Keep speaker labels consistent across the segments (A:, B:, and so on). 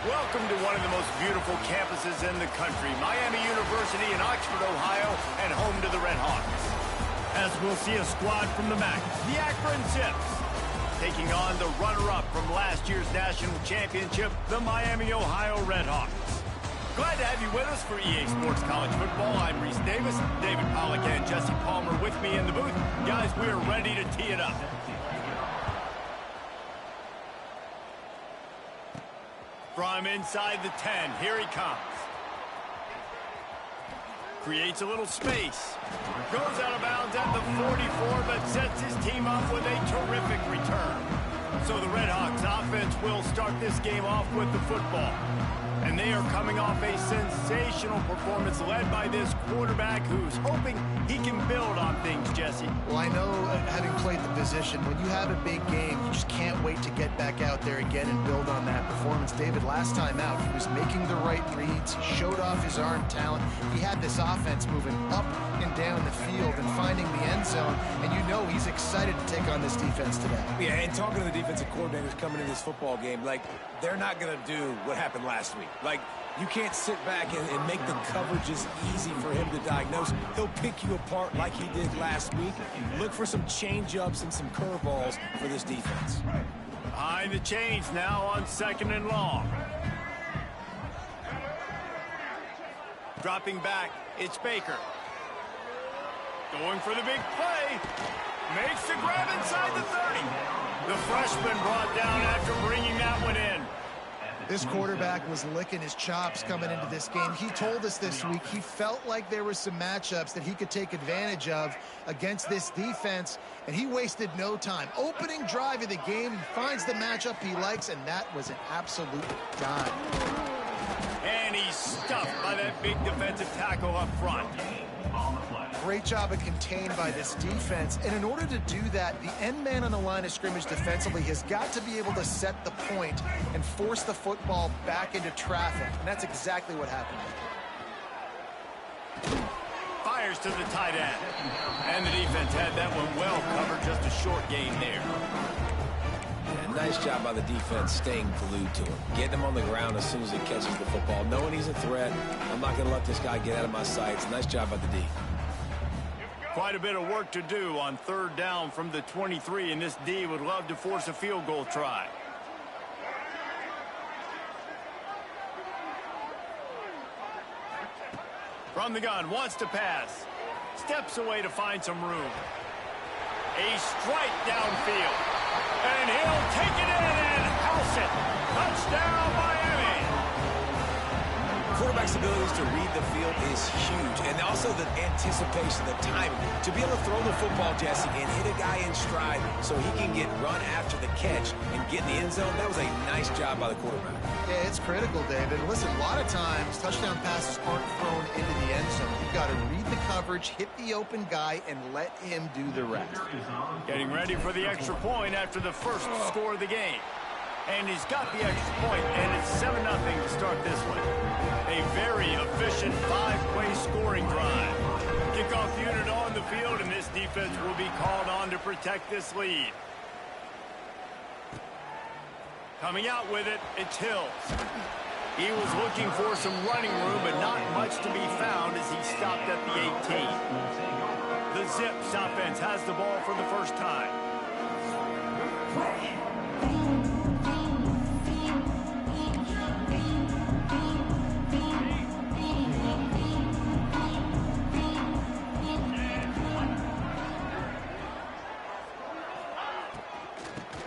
A: Welcome to one of the most beautiful campuses in the country, Miami University in Oxford, Ohio, and home to the Red Hawks. As we'll see a squad from the MAC, the Akron Zips, taking on the runner-up from last year's national championship, the Miami, Ohio Red Hawks. Glad to have you with us for EA Sports College Football. I'm Reese Davis, David Pollack and Jesse Palmer with me in the booth. Guys, we are ready to tee it up. From inside the 10, here he comes. Creates a little space. Goes out of bounds at the 44, but sets his team up with a terrific return. So the Red Hawks offense will start this game off with the football. And they are coming off a sensational performance led by this quarterback who's hoping he can build on things, Jesse.
B: Well, I know, having played the position, when you have a big game, you just can't wait to get back out there again and build on that performance. David, last time out, he was making the right reads. He showed off his arm talent. He had this offense moving up and down the field and finding the end zone. And you know he's excited to take on this defense today.
C: Yeah, and talking to the defensive coordinators coming in this football game, like, they're not going to do what happened last week. Like, you can't sit back and make the coverages easy for him to diagnose. He'll pick you apart like he did last week. Look for some change-ups and some curveballs for this defense.
A: Behind the chains now on 2nd and long. Dropping back, it's Baker. Going for the big play. Makes the grab inside the 30. The freshman brought down after bringing that one in.
B: This quarterback was licking his chops coming into this game. He told us this week he felt like there were some matchups that he could take advantage of against this defense, and he wasted no time. Opening drive of the game, he finds the matchup he likes, and that was an absolute dime.
A: And he's stuffed by that big defensive tackle up front.
B: Great job of contained by this defense, and in order to do that, the end man on the line of scrimmage defensively has got to be able to set the point and force the football back into traffic, and that's exactly what happened.
A: Fires to the tight end, and the defense had that one well covered, just a short gain there.
C: Yeah, nice job by the defense staying glued to him, getting him on the ground as soon as he catches the football, knowing he's a threat. I'm not going to let this guy get out of my sights. Nice job by the D.
A: Quite a bit of work to do on 3rd down from the 23, and this D would love to force a field goal try. From the gun, wants to pass. Steps away to find some room. A strike downfield. And he'll take it in and house it. Touchdown, Miami.
C: Quarterback's abilities to read the field is huge, and also the anticipation, the timing. To be able to throw the football, Jesse, and hit a guy in stride so he can get run after the catch and get in the end zone, that was a nice job by the quarterback.
B: Yeah, it's critical, David. Listen, a lot of times, touchdown passes aren't thrown into the end zone. You've got to read the coverage, hit the open guy, and let him do the rest.
A: Getting ready for the extra point after the first score of the game. And he's got the extra point, and it's 7-0 to start this one. A very efficient 5-play scoring drive. Kickoff unit on the field, and this defense will be called on to protect this lead. Coming out with it, it's Hills. He was looking for some running room, but not much to be found as he stopped at the 18. The Zips offense has the ball for the first time.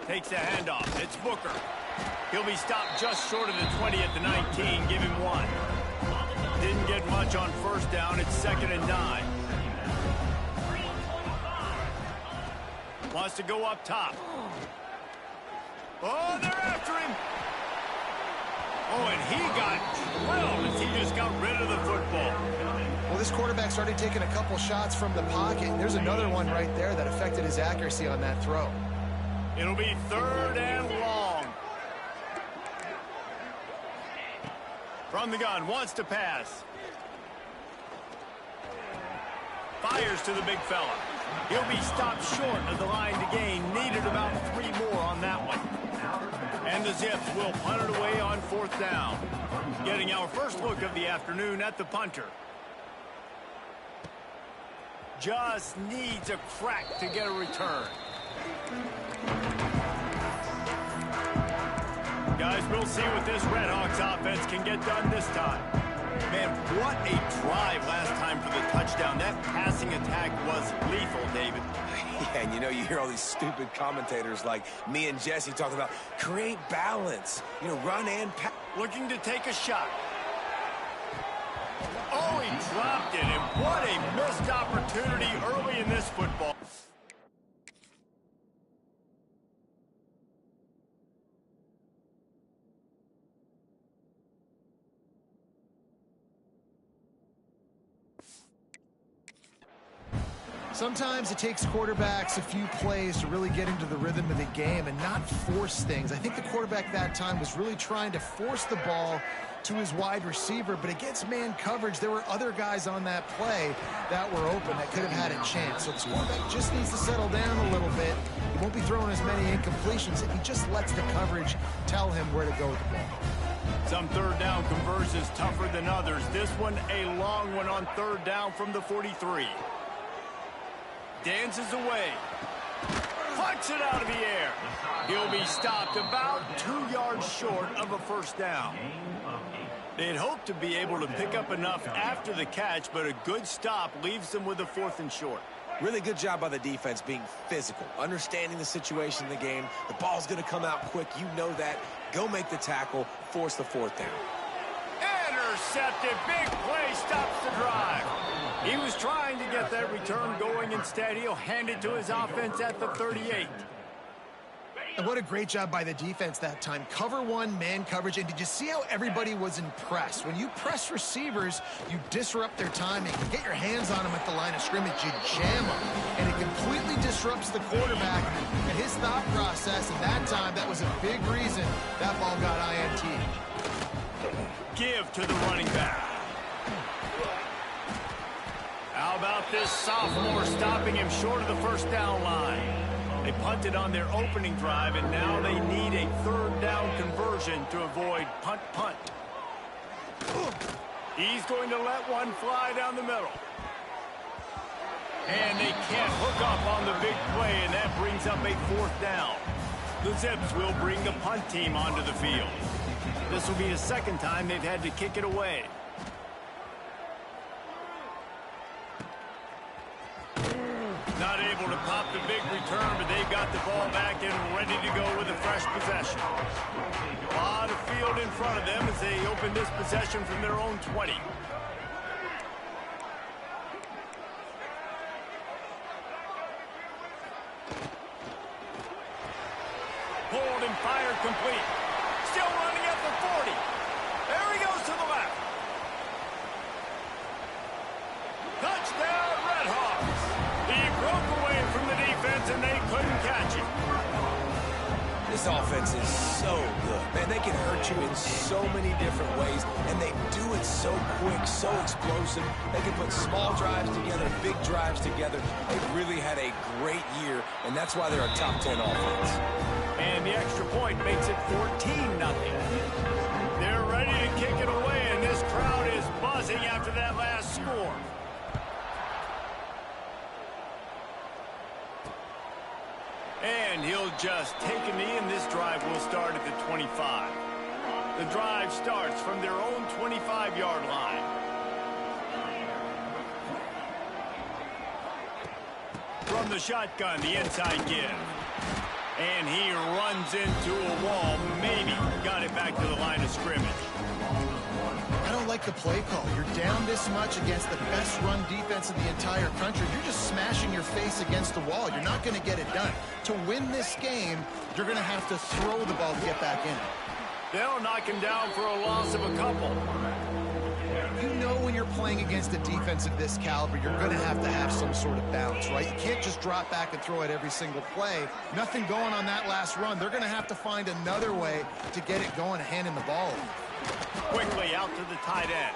A: Takes the handoff. It's Booker. He'll be stopped just short of the 20 at the 19. Give him 1. Didn't get much on 1st down. It's 2nd and 9. Wants to go up top. Oh, they're after him. Oh, and he got drilled as he just got rid of the football.
B: Well, this quarterback started taking a couple shots from the pocket. There's another one right there that affected his accuracy on that throw.
A: It'll be 3rd and long. From the gun, wants to pass. Fires to the big fella. He'll be stopped short of the line to gain. Needed about 3 more on that one. And the Zips will punt it away on 4th down. Getting our first look of the afternoon at the punter. Just needs a crack to get a return. Guys, we'll see what this Redhawks offense can get done this time. Man, what a drive last time for the touchdown. That passing attack was lethal, David.
C: Yeah, and you know, you hear all these stupid commentators like me and Jesse talking about create balance. You know, run and pass.
A: Looking to take a shot. Oh, he dropped it, and what a missed opportunity early in this football.
B: Sometimes it takes quarterbacks a few plays to really get into the rhythm of the game and not force things. I think the quarterback that time was really trying to force the ball to his wide receiver, but against man coverage, there were other guys on that play that were open that could have had a chance. So this quarterback just needs to settle down a little bit. He won't be throwing as many incompletions if he just lets the coverage tell him where to go with the ball.
A: Some 3rd down conversions tougher than others. This one a long one on 3rd down from the 43. Dances away. Punts it out of the air. He'll be stopped about 2 yards short of a 1st down. They'd hoped to be able to pick up enough after the catch, but a good stop leaves them with a 4th and short.
C: Really good job by the defense being physical, understanding the situation in the game. The ball's going to come out quick. You know that. Go make the tackle, force the 4th down.
A: Intercepted. Big play stops the drive. He was trying to get that return going. Instead, he'll hand it to his offense at the 38.
B: And what a great job by the defense that time. Cover 1, man coverage. And did you see how everybody was impressed? When you press receivers, you disrupt their timing. You get your hands on them at the line of scrimmage. You jam them. And it completely disrupts the quarterback and his thought process. And that time, that was a big reason that ball got INT.
A: Give to the running back. How about this sophomore stopping him short of the 1st down line? They punted on their opening drive, and now they need a 3rd down conversion to avoid punt. He's going to let one fly down the middle. And they can't hook up on the big play, and that brings up a 4th down. The Zips will bring the punt team onto the field. This will be the 2nd time they've had to kick it away. Not able to pop the big return, but they've got the ball back and ready to go with a fresh possession. A lot of field in front of them as they open this possession from their own 20. Pulled and fired complete. Still running at the 40. There he goes to the left. Touchdown, Redhawks. He broke away from the defense, and they couldn't catch him.
C: This offense is so good. Man, they can hurt you in so many different ways, and they do it so quick, so explosive. They can put small drives together, big drives together. They've really had a great year, and that's why they're a top 10 offense.
A: And the extra point makes it 14-0. They're ready to kick it away, and this crowd is buzzing after that last score. And he'll just take a knee, and this drive will start at the 25. The drive starts from their own 25-yard line. From the shotgun, the inside give. And he runs into a wall. Maybe got it back to the line of scrimmage.
B: I don't like the play call. You're down this much against the best run defense in the entire country. You're just smashing your face against the wall. You're not going to get it done. To win this game, you're going to have to throw the ball to get back in.
A: They'll knock him down for a loss of a couple.
B: You know when you're playing against a defense of this caliber, you're going to have some sort of balance, right? You can't just drop back and throw it every single play. Nothing going on that last run. They're going to have to find another way to get it going and handing the ball over.
A: Quickly out to the tight end.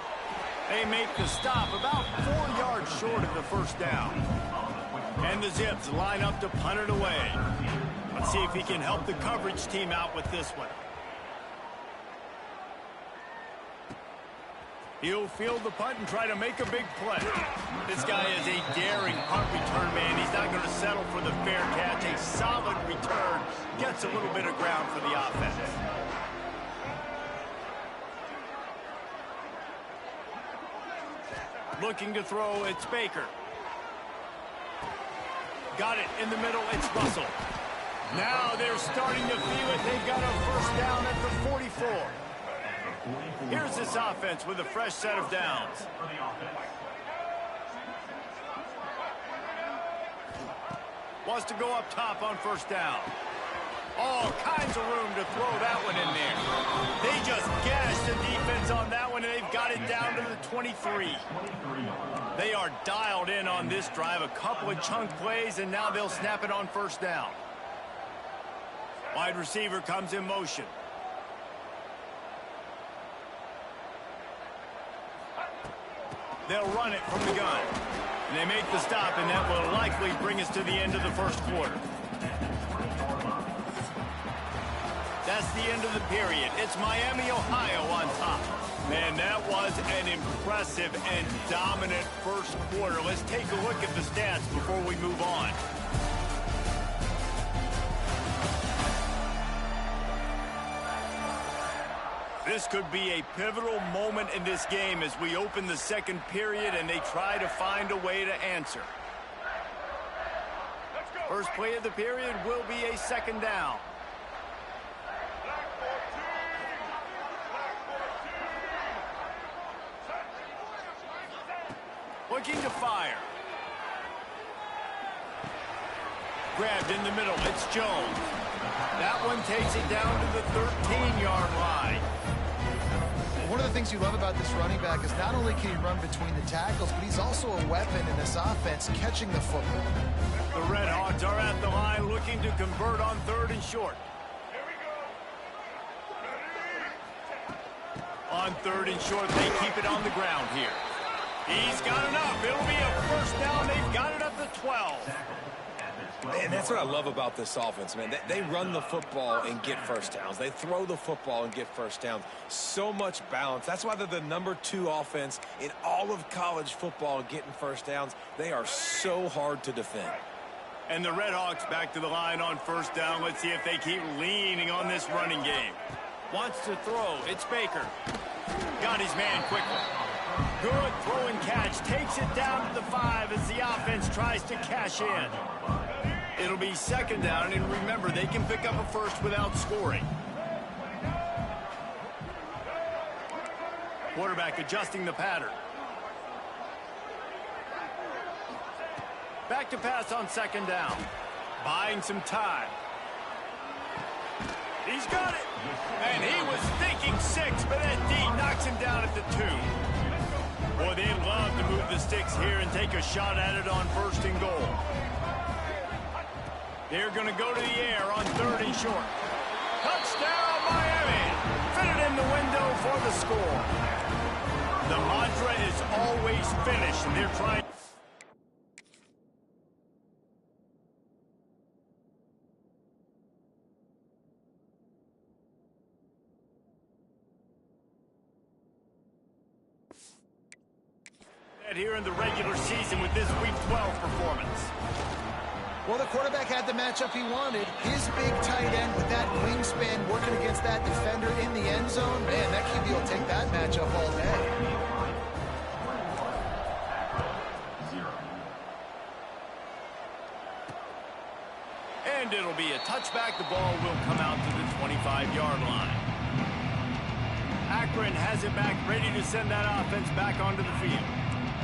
A: They make the stop about 4 yards short of the 1st down. And the Zips line up to punt it away. Let's see if he can help the coverage team out with this one. He'll field the punt and try to make a big play. This guy is a daring punt return man. He's not going to settle for the fair catch. A solid return gets a little bit of ground for the offense. Looking to throw, it's Baker. Got it in the middle, it's Russell. Now they're starting to feel it. They've got a first down at the 44. Here's this offense with a fresh set of downs. Wants to go up top on first down. All kinds of room to throw that one in there. They just gashed the defense on that one, and they've got it down to the 23. They are dialed in on this drive. A couple of chunk plays, and now they'll snap it on first down. Wide receiver comes in motion. They'll run it from the gun. And they make the stop, and that will likely bring us to the end of the first quarter. That's the end of the period. It's Miami, Ohio on top. Man, that was an impressive and dominant first quarter. Let's take a look at the stats before we move on. This could be a pivotal moment in this game as we open the second period and they try to find a way to answer. First play of the period will be a second down. Looking to fire. Grabbed in the middle, it's Jones. That one takes it down to the 13-yard line.
B: One of the things you love about this running back is not only can he run between the tackles, but he's also a weapon in this offense catching the football.
A: The Red Hawks are at the line looking to convert on third and short. On third and short, they keep it on the ground here. He's got enough. It'll be a first down. They've got it at the 12.
C: And that's what I love about this offense, man. They run the football and get first downs. They throw the football and get first downs. So much balance. That's why they're the #2 offense in all of college football getting first downs. They are so hard to defend.
A: And the Red Hawks back to the line on first down. Let's see if they keep leaning on this running game. Wants to throw. It's Baker. Got his man quickly. Good throw and catch. Takes it down to the 5 as the offense tries to cash in. It'll be second down, and remember, they can pick up a first without scoring. Quarterback adjusting the pattern. Back to pass on second down. Buying some time. He's got it. And he was thinking 6, but that D knocks him down at the 2. Boy, they'd love to move the sticks here and take a shot at it on first and goal. They're going to go to the air on third and short. Touchdown, Miami. Fit it in the window for the score. The mantra is always finish, and they're trying. Here in the regular season with this Week 12 performance.
B: Well, the quarterback had the matchup he wanted. His big tight end with that wingspan working against that defender in the end zone. Man, that QB will take that matchup all day.
A: And it'll be a touchback. The ball will come out to the 25-yard line. Akron has it back, ready to send that offense back onto the field.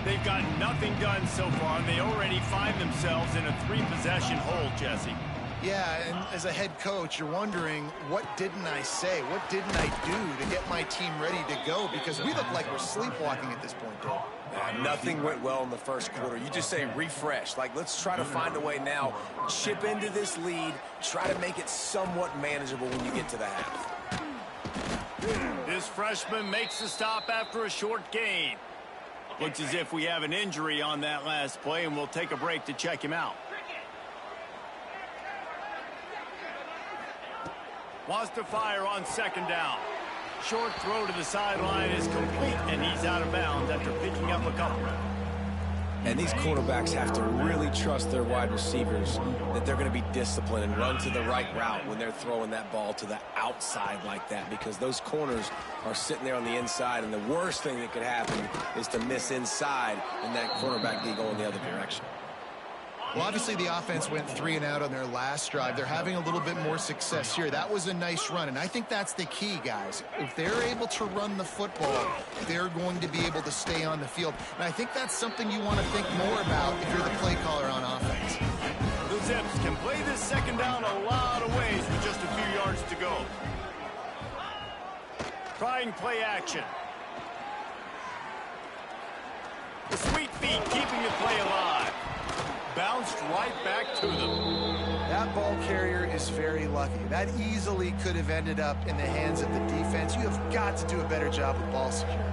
A: They've got nothing done so far, and they already find themselves in a 3-possession hole, Jesse.
B: Yeah, and as a head coach, you're wondering, what didn't I say? What didn't I do to get my team ready to go? Because we look like we're sleepwalking at this point, Dave.
C: Nothing went well in the first quarter. You just say refresh. Like, let's try to find a way now. Chip into this lead. Try to make it somewhat manageable when you get to the half.
A: This freshman makes the stop after a short gain. Looks as if we have an injury on that last play, and we'll take a break to check him out. Wants to fire on second down. Short throw to the sideline is complete, and he's out of bounds after picking up a couple.
C: And these quarterbacks have to really trust their wide receivers that they're going to be disciplined and run to the right route when they're throwing that ball to the outside like that, because those corners are sitting there on the inside, and the worst thing that could happen is to miss inside and that quarterback be going the other direction.
B: Well, obviously the offense went 3 and out on their last drive. They're having a little bit more success here. That was a nice run, and I think that's the key, guys. If they're able to run the football, they're going to be able to stay on the field. And I think that's something you want to think more about if you're the play caller on offense.
A: The Zips can play this second down a lot of ways with just a few yards to go. Trying play action. The sweet feet keeping the play alive. Bounced right back to them.
B: That ball carrier is very lucky. That easily could have ended up in the hands of the defense. You have got to do a better job with ball security.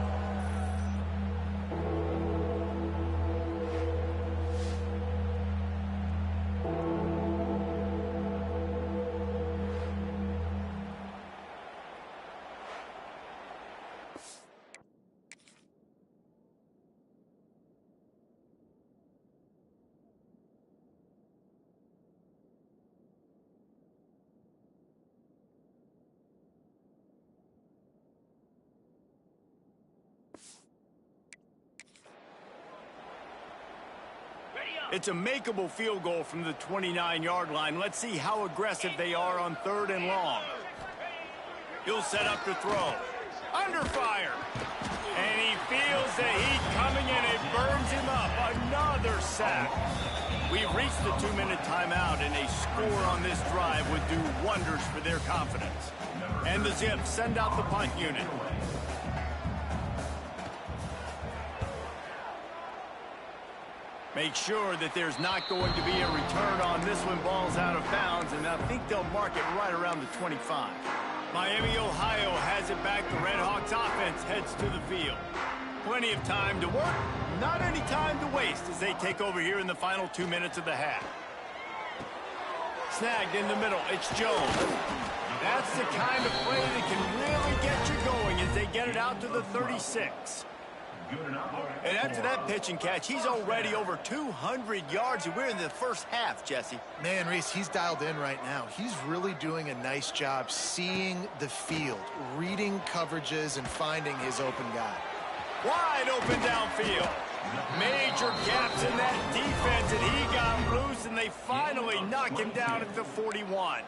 A: It's a makeable field goal from the 29-yard line. Let's see how aggressive they are on 3rd and long. He'll set up to throw. Under fire. And he feels the heat coming and it burns him up. Another sack. We've reached the 2-minute timeout, and a score on this drive would do wonders for their confidence. And the Zips send out the punt unit. Make sure that there's not going to be a return on this one. Ball's out of bounds, and I think they'll mark it right around the 25. Miami, Ohio has it back. The Red Hawks offense heads to the field. Plenty of time to work, not any time to waste as they take over here in the final 2 minutes of the half. Snagged in the middle, it's Jones. That's the kind of play that can really get you going as they get it out to the 36. And after that pitch and catch, he's already over 200 yards, and we're in the first half, Jesse.
B: Man, Reese, he's dialed in right now. He's really doing a nice job seeing the field, reading coverages, and finding his open guy.
A: Wide open downfield. Major gaps in that defense, and he got loose, and they finally knock him down at the 41.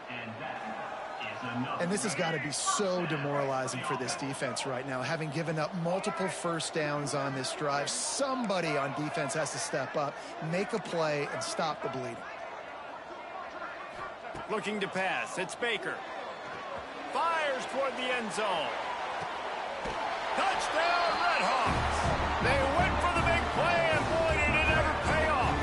B: And this has got to be so demoralizing for this defense right now, having given up multiple first downs on this drive. Somebody on defense has to step up, make a play, and stop the bleeding.
A: Looking to pass. It's Baker. Fires toward the end zone. Touchdown, Red Hawks. They went for the big play, and boy, did it ever pay off.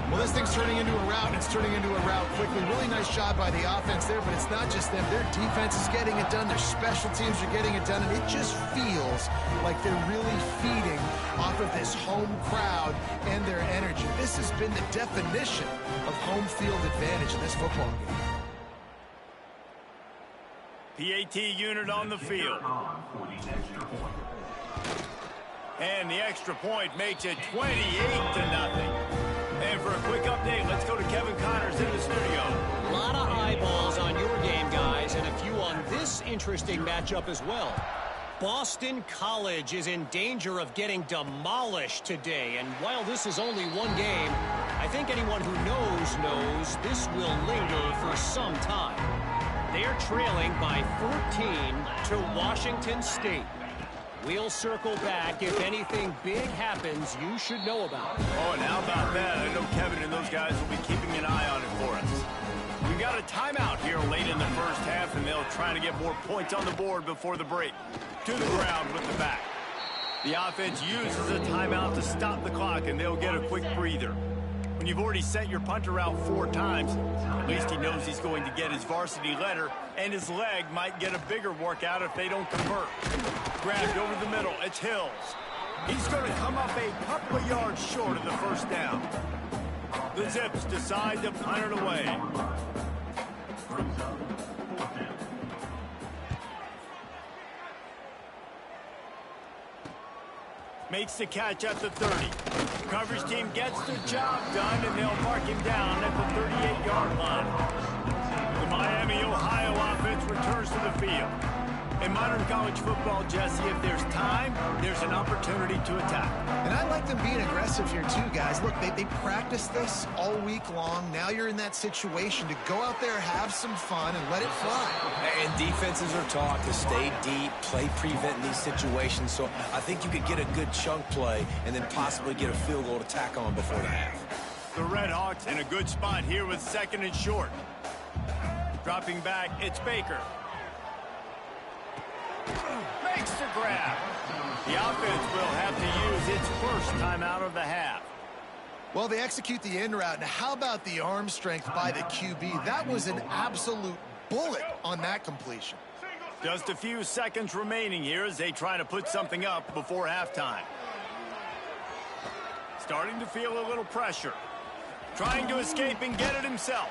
B: Well, this thing's turning into a rout, and it's turning into a rout quickly. Really nice job by the offense there, but it's not just them. Their defense is getting it done. Their special teams are getting it done, and it just feels like they're really feeding off of this home crowd and their energy. This has been the definition of home field advantage in this football game.
A: PAT unit on the field. And the extra point makes it 28-0. And for a quick update, let's go to Kevin Connors in the studio.
D: A lot of eyeballs on your game, guys, and a few on this interesting matchup as well. Boston College is in danger of getting demolished today, and while this is only one game, I think anyone who knows this will linger for some time. They're trailing by 14 to Washington State. We'll circle back if anything big happens you should know about.
A: Oh, and how about that? I know Kevin and those guys will be keeping an eye on it for us. We've got a timeout here late in the first half, and they'll try to get more points on the board before the break. To the ground with the back. The offense uses a timeout to stop the clock, and they'll get a quick breather. When you've already sent your punter out 4 times, at least he knows he's going to get his varsity letter, and his leg might get a bigger workout if they don't convert. Grabbed over the middle, it's Hills. He's going to come up a couple of yards short of the first down. The Zips decide to punt it away. Makes the catch at the 30. Coverage team gets the job done, and they'll mark him down at the 38-yard line. The Miami, Ohio offense returns to the field. In modern college football, Jesse, if there's time, there's an opportunity to attack.
B: And I like them being aggressive here too, guys. Look, they practice this all week long. Now you're in that situation to go out there, have some fun, and let it fly.
C: And defenses are taught to stay deep, play prevent in these situations. So I think you could get a good chunk play and then possibly get a field goal to tack on before the half.
A: The Red Hawks in a good spot here with 2nd and short. Dropping back, it's Baker. Makes the grab. The offense will have to use its first timeout of the half.
B: Well, they execute the in route. Now, how about the arm strength by the QB? That was an absolute bullet on that completion.
A: Just a few seconds remaining here as they try to put something up before halftime. Starting to feel a little pressure. Trying to escape and get it himself.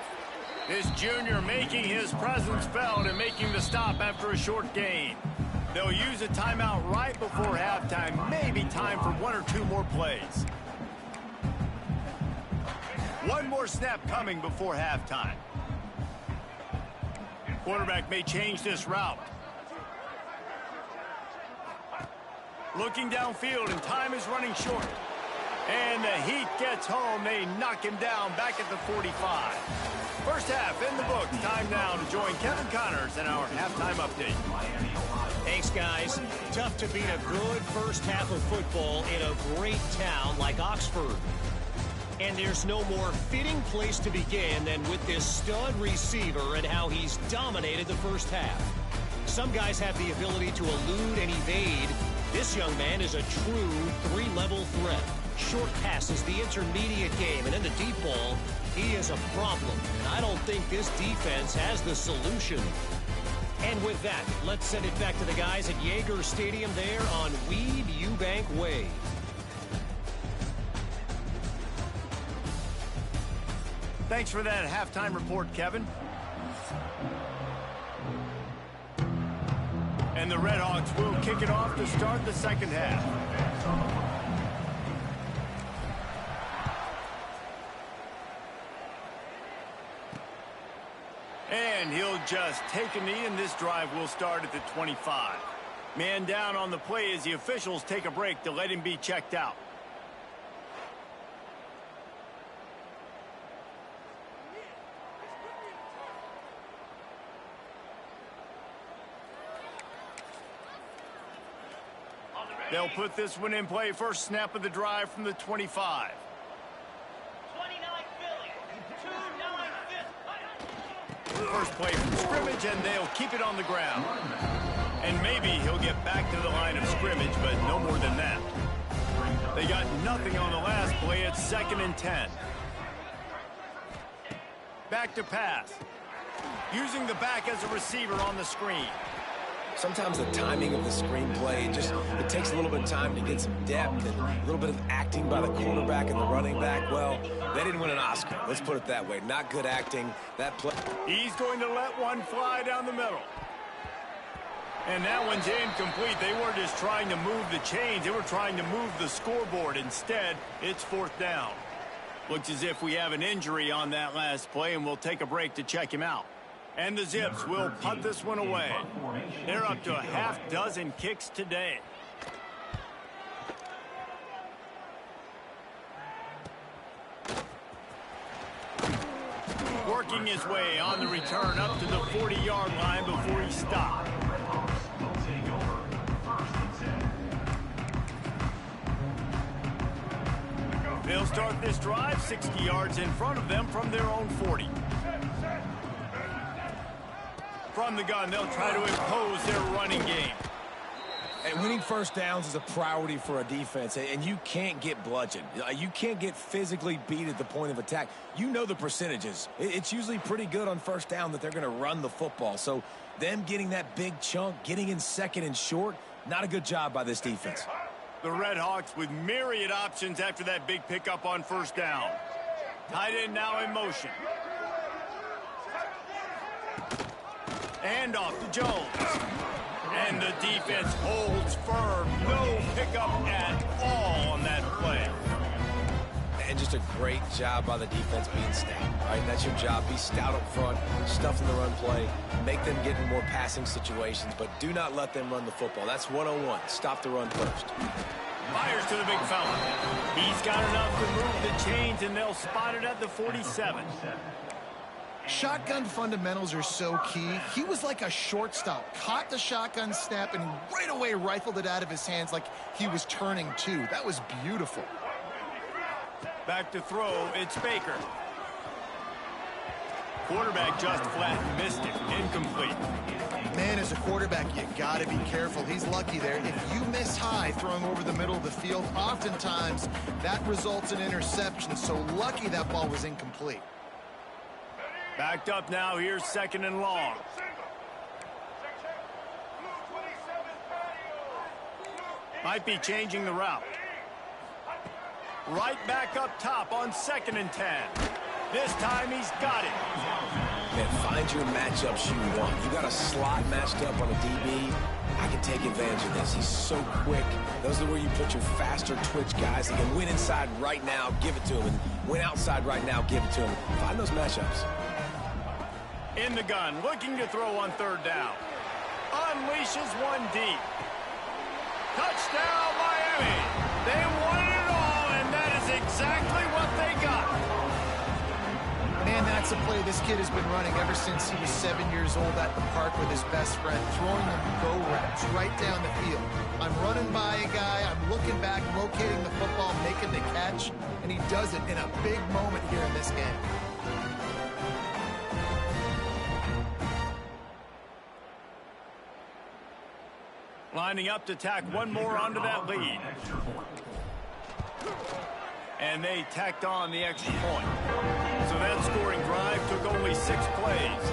A: This junior making his presence felt and making the stop after a short gain. They'll use a timeout right before halftime. Maybe time for 1 or 2 more plays. One more snap coming before halftime. Quarterback may change this route. Looking downfield, and time is running short. And the heat gets home. They knock him down back at the 45. First half in the books. Time now to join Kevin Connors in our halftime update.
D: Thanks, guys. Tough to beat a good first half of football in a great town like Oxford. And there's no more fitting place to begin than with this stud receiver and how he's dominated the first half. Some guys have the ability to elude and evade. This young man is a true 3-level threat. Short passes, the intermediate game, and in the deep ball, he is a problem. And I don't think this defense has the solution. And with that, let's send it back to the guys at Yager Stadium there on Weed Eubank Way.
A: Thanks for that halftime report, Kevin. And the Red Hawks will kick it off to start the second half. And he'll just take a knee, and this drive will start at the 25. Man down on the play as the officials take a break to let him be checked out. They'll put this one in play. First snap of the drive from the 25. First play from scrimmage, and they'll keep it on the ground. And maybe he'll get back to the line of scrimmage, but no more than that. They got nothing on the last play. It's 2nd and 10. Back to pass. Using the back as a receiver on the screen.
C: Sometimes the timing of the screenplay, it takes a little bit of time to get some depth and a little bit of acting by the quarterback and the running back. Well, they didn't win an Oscar. Let's put it that way. Not good acting. That play.
A: He's going to let one fly down the middle. And that one's incomplete. They were just trying to move the chains. They were trying to move the scoreboard. Instead, it's 4th down. Looks as if we have an injury on that last play, and we'll take a break to check him out. And the Zips will punt this one away. They're up to a half-dozen kicks today. Working his way on the return up to the 40-yard line before he stopped. They'll start this drive 60 yards in front of them from their own 40. From the gun, they'll try to impose their running game.
C: And winning first downs is a priority for a defense, and you can't get bludgeoned. You can't get physically beat at the point of attack. You know the percentages. It's usually pretty good on first down that they're going to run the football. So them getting that big chunk, getting in 2nd and short, not a good job by this defense.
A: The Red Hawks with myriad options after that big pickup on first down. Tight end now in motion. And off to Jones. And the defense holds firm. No pickup at all on that play.
C: And just a great job by the defense being stout, right? That's your job. Be stout up front, stuff in the run play, make them get in more passing situations, but do not let them run the football. That's 101. Stop the run first.
A: Fires to the big fella. He's got enough to move the chains, and they'll spot it at the 47.
B: Shotgun fundamentals are so key. He was like a shortstop, caught the shotgun snap, and right away rifled it out of his hands like he was turning two. That was beautiful.
A: Back to throw, it's Baker. Quarterback just flat missed it, incomplete.
B: Man, as a quarterback, you gotta be careful. He's lucky there. If you miss high throwing over the middle of the field, oftentimes that results in interception. So lucky that ball was incomplete.
A: Backed up now, here's second and long. Might be changing the route. Right back up top on 2nd and 10. This time he's got it.
C: Man, find your matchups you want. You got a slot matched up on a DB. I can take advantage of this. He's so quick. Those are where you put your faster twitch guys. He can win inside right now, give it to him. And win outside right now, give it to him. Find those matchups.
A: In the gun, looking to throw on 3rd down. Unleashes one deep. Touchdown, Miami. They won it all, and that is exactly what they got.
B: Man, that's a play this kid has been running ever since he was 7 years old at the park with his best friend, throwing them go routes right down the field. I'm running by a guy, I'm looking back, locating the football, making the catch, and he does it in a big moment here in this game.
A: Lining up to tack one more onto that lead. And they tacked on the extra point. So that scoring drive took only 6 plays.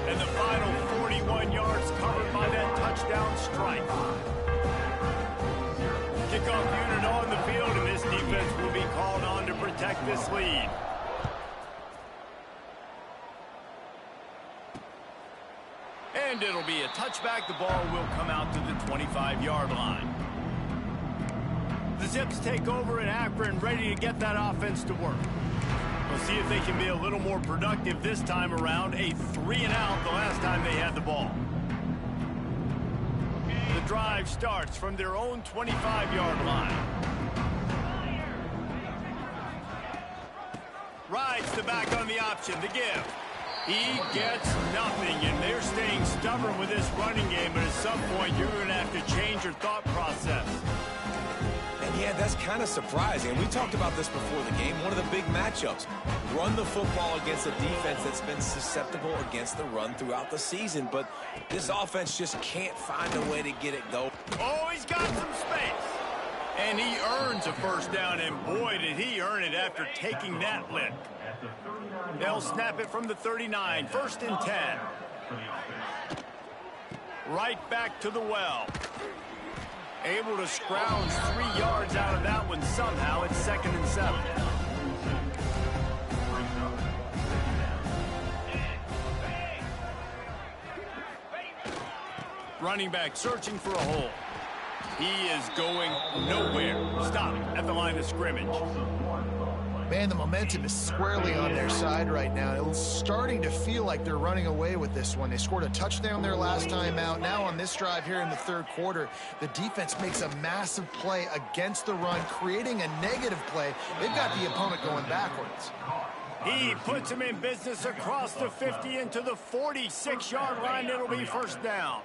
A: And the final 41 yards covered by that touchdown strike. Kickoff unit on the field, and this defense will be called on to protect this lead. And it'll be a touchback. The ball will come out to the 25-yard line. The Zips take over in Akron, ready to get that offense to work. We'll see if they can be a little more productive this time around. A 3-and-out the last time they had the ball. The drive starts from their own 25-yard line. Rides the back on the option, the give. He gets nothing, and they're staying stubborn with this running game, but at some point you're going to have to change your thought process.
C: And yeah, that's kind of surprising. And we talked about this before the game. One of the big matchups. Run the football against a defense that's been susceptible against the run throughout the season. But this offense just can't find a way to get it going.
A: Oh, he's got some space. And he earns a first down, and boy, did he earn it after taking that lick. They'll snap it from the 39, 1st and 10. Right back to the well. Able to scrounge 3 yards out of that one somehow. It's 2nd and 7. Running back searching for a hole. He is going nowhere. Stop at the line of scrimmage.
B: Man, the momentum is squarely on their side right now. It's starting to feel like they're running away with this one. They scored a touchdown their last time out. Now on this drive here in the 3rd quarter, the defense makes a massive play against the run, creating a negative play. They've got the opponent going backwards.
A: He puts him in business across the 50 into the 46-yard line. It'll be 1st down.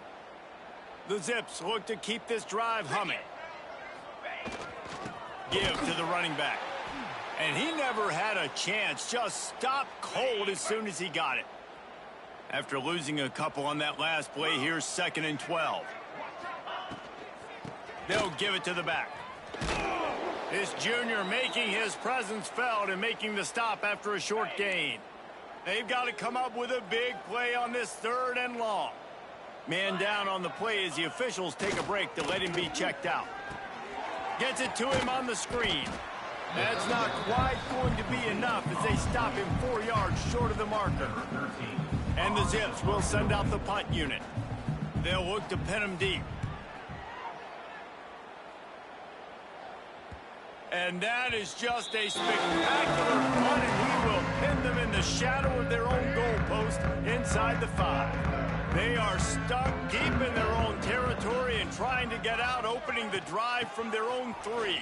A: The Zips look to keep this drive humming. Give to the running back. And he never had a chance. Just stopped cold as soon as he got it. After losing a couple on that last play, here's 2nd and 12. They'll give it to the back. This junior making his presence felt and making the stop after a short gain. They've got to come up with a big play on this 3rd and long. Man down on the play as the officials take a break to let him be checked out. Gets it to him on the screen. That's not quite going to be enough as they stop him 4 yards short of the marker. And the Zips will send out the punt unit. They'll look to pin him deep. And that is just a spectacular run, and he will pin them in the shadow of their own goalpost inside the 5. They are stuck deep in their own territory and trying to get out, opening the drive from their own 3.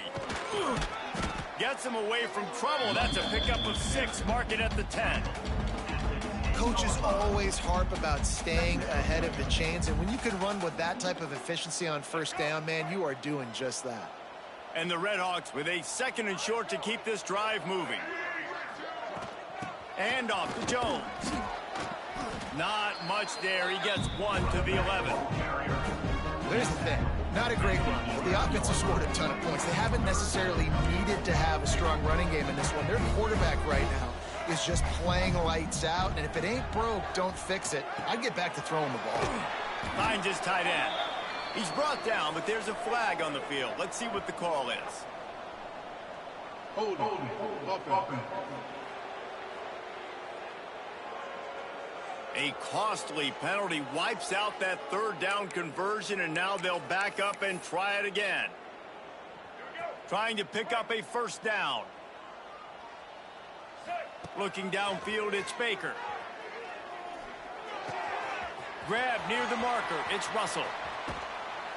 A: Gets them away from trouble. That's a pickup of 6, mark it at the 10.
B: Coaches always harp about staying ahead of the chains, and when you can run with that type of efficiency on first down, man, you are doing just that.
A: And the Redhawks with a 2nd and short to keep this drive moving. And off to Jones. Not much there. He gets 1 to the 11.
B: There's the thing. Not a great run, but the offense has scored a ton of points. They haven't necessarily needed to have a strong running game in this one. Their quarterback right now is just playing lights out, and if it ain't broke, don't fix it. I'd get back to throwing the ball.
A: Finds his tight end. He's brought down, but there's a flag on the field. Let's see what the call is.
E: Hold on.
A: A costly penalty wipes out that 3rd down conversion, and now they'll back up and try it again. Trying to pick up a 1st down. Looking downfield, it's Baker. Grab near the marker, it's Russell.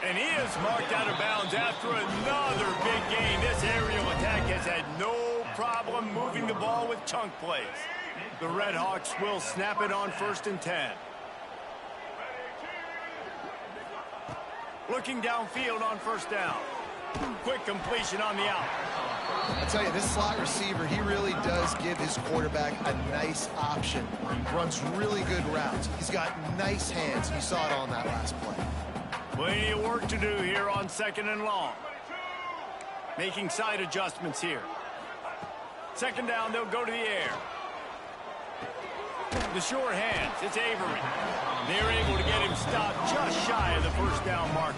A: And he is marked out of bounds after another big gain. This aerial attack has had no problem moving the ball with chunk plays. The Redhawks will snap it on 1st and 10. Looking downfield on 1st down. Quick completion on the out.
B: I tell you, this slot receiver, he really does give his quarterback a nice option. Runs really good routes. He's got nice hands. You saw it on that last play.
A: Plenty of work to do here on 2nd and long. Making side adjustments here. 2nd down, they'll go to the air. The short hands, it's Avery. They're able to get him stopped just shy of the 1st down marker.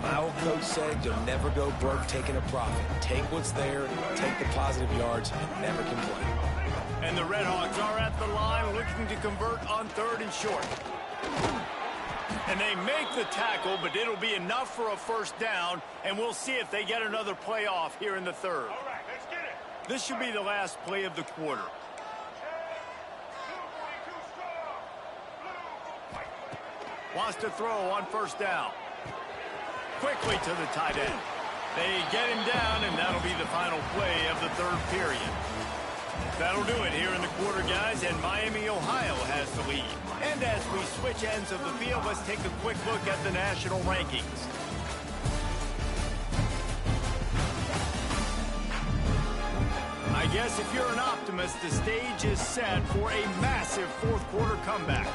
C: My old coach said you'll never go broke taking a profit. Take what's there, take the positive yards, and never complain.
A: And the Redhawks are at the line looking to convert on 3rd and short. And they make the tackle, but it'll be enough for a 1st down, and we'll see if they get another play off here in the 3rd.
E: All right, let's get it.
A: This should be the last play of the quarter. Wants to throw on 1st down. Quickly to the tight end. They get him down, and that'll be the final play of the 3rd period. That'll do it here in the quarter, guys, and Miami, Ohio has the lead. And as we switch ends of the field, let's take a quick look at the national rankings. I guess if you're an optimist, the stage is set for a massive 4th quarter comeback.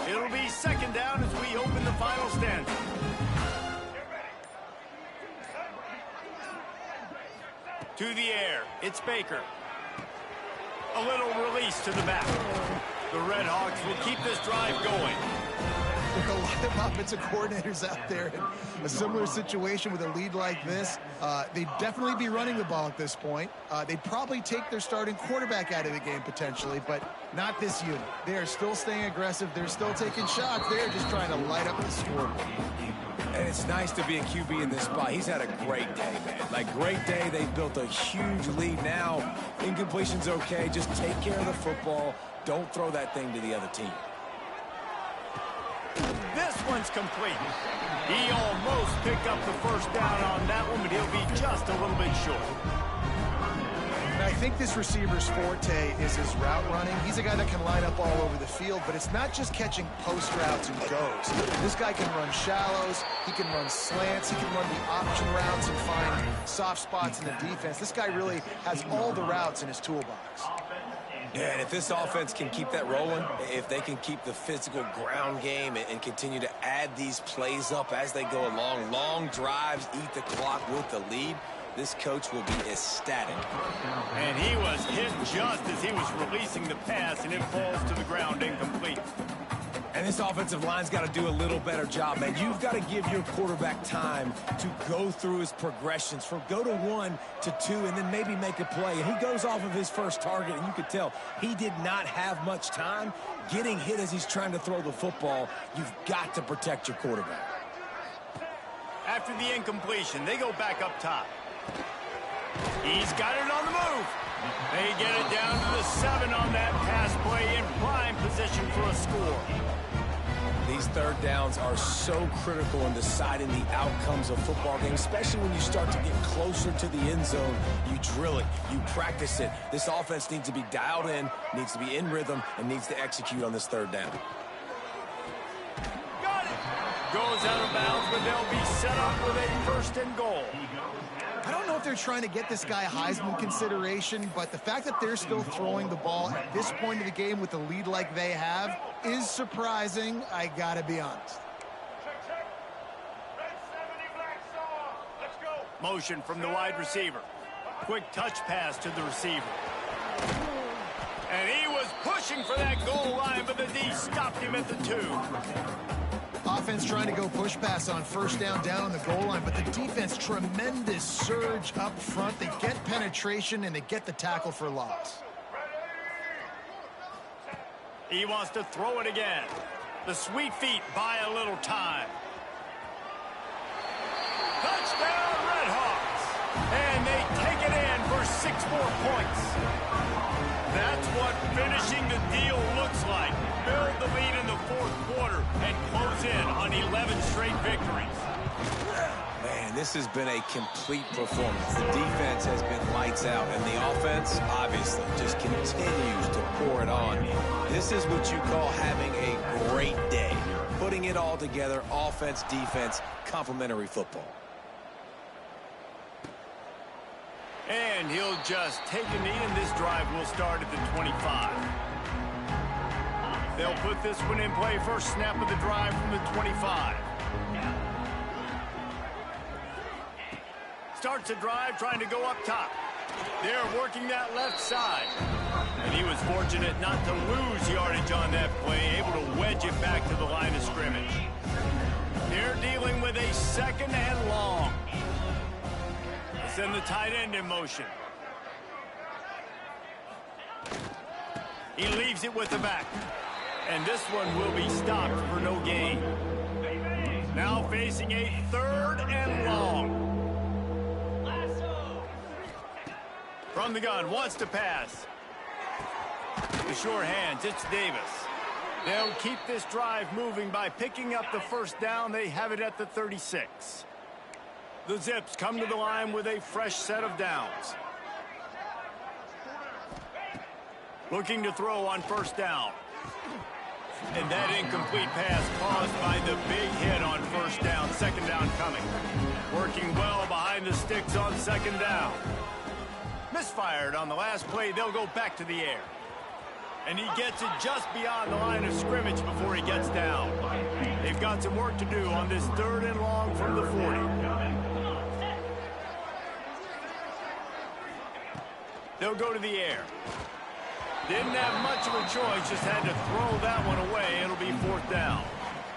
A: It'll be 2nd down as we open the final stanza. To the air, it's Baker. A little release to the back. The Redhawks will keep this drive going.
B: There are a lot of offensive coordinators out there in a similar situation with a lead like this. They'd definitely be running the ball at this point. They'd probably take their starting quarterback out of the game potentially, but not this unit. They are still staying aggressive. They're still taking shots. They're just trying to light up the scoreboard.
C: And it's nice to be a QB in this spot. He's had a great day, man. Like, great day. They've built a huge lead now. Incompletion's okay. Just take care of the football. Don't throw that thing to the other team.
A: This one's complete. He almost picked up the 1st down on that one, but he'll be just a little bit short.
B: And I think this receiver's forte is his route running. He's a guy that can line up all over the field, but it's not just catching post routes and goes. This guy can run shallows, he can run slants, he can run the option routes and find soft spots in the defense. This guy really has all the routes in his toolbox.
C: Yeah, and if this offense can keep that rolling, if they can keep the physical ground game and continue to add these plays up as they go along, long drives, eat the clock with the lead, this coach will be ecstatic.
A: And he was hit just as he was releasing the pass, and it falls to the ground incomplete.
C: And And this offensive line's got to do a little better job, man. You've got to give your quarterback time to go through his progressions from go to 1 to 2 and then maybe make a play. And he goes off of his first target, and you could tell he did not have much time getting hit as he's trying to throw the football. You've got to protect your quarterback.
A: After the incompletion, they go back up top. He's got it on the move. They get it down to the 7 on that pass play in prime position for a score.
C: These third downs are so critical in deciding the outcomes of football games, especially when you start to get closer to the end zone. You drill it, you practice it. This offense needs to be dialed in, needs to be in rhythm, and needs to execute on this third down.
A: Got it! Goes out of bounds, but they'll be set up with a 1st and goal.
B: I don't know if they're trying to get this guy Heisman consideration, but the fact that they're still throwing the ball at this point of the game with the lead like they have is surprising, I gotta be honest.
A: Motion from the wide receiver. Quick touch pass to the receiver. And he was pushing for that goal line, but the D stopped him at the 2.
B: Offense trying to go push pass on 1st down on the goal line, but the defense, tremendous surge up front. They get penetration, and they get the tackle for loss.
A: He wants to throw it again. The sweet feet buy a little time. Touchdown, Redhawks! And they take it in for 6 more points. That's what finishing the deal looks like. Build the lead in the 4th quarter and close in on 11 straight victories.
C: Man, this has been a complete performance. The defense has been lights out, and the offense, obviously, just continues to pour it on. This is what you call having a great day. Putting it all together, offense, defense, complementary football.
A: And he'll just take a knee, and this drive will start at the 25. They'll put this one in play. First snap of the drive from the 25. Starts the drive trying to go up top. They're working that left side. And he was fortunate not to lose yardage on that play, able to wedge it back to the line of scrimmage. They're dealing with a 2nd and long. Send the tight end in motion. He leaves it with the back. And this one will be stopped for no gain. Now facing a 3rd and long. From the gun, wants to pass. The sure hands, it's Davis. They'll keep this drive moving by picking up the 1st down. They have it at the 36. The Zips come to the line with a fresh set of downs. Looking to throw on 1st down. And that incomplete pass caused by the big hit on 1st down. 2nd down coming. Working well behind the sticks on 2nd down. Misfired on the last play. They'll go back to the air. And he gets it just beyond the line of scrimmage before he gets down. They've got some work to do on this 3rd and long from the 40. They'll go to the air. Didn't have much of a choice, just had to throw that one away. It'll be 4th down.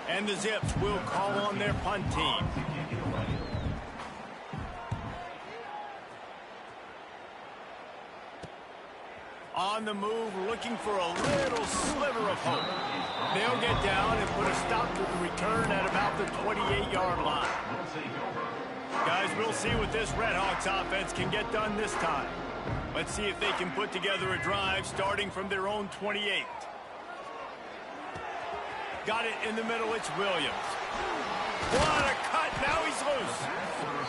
A: And the Zips will call on their punt team. On the move, looking for a little sliver of hope. They'll get down and put a stop to the return at about the 28-yard line. Guys, we'll see what this Redhawks offense can get done this time. Let's see if they can put together a drive starting from their own 28. Got it in the middle, it's Williams. What a cut, now he's loose.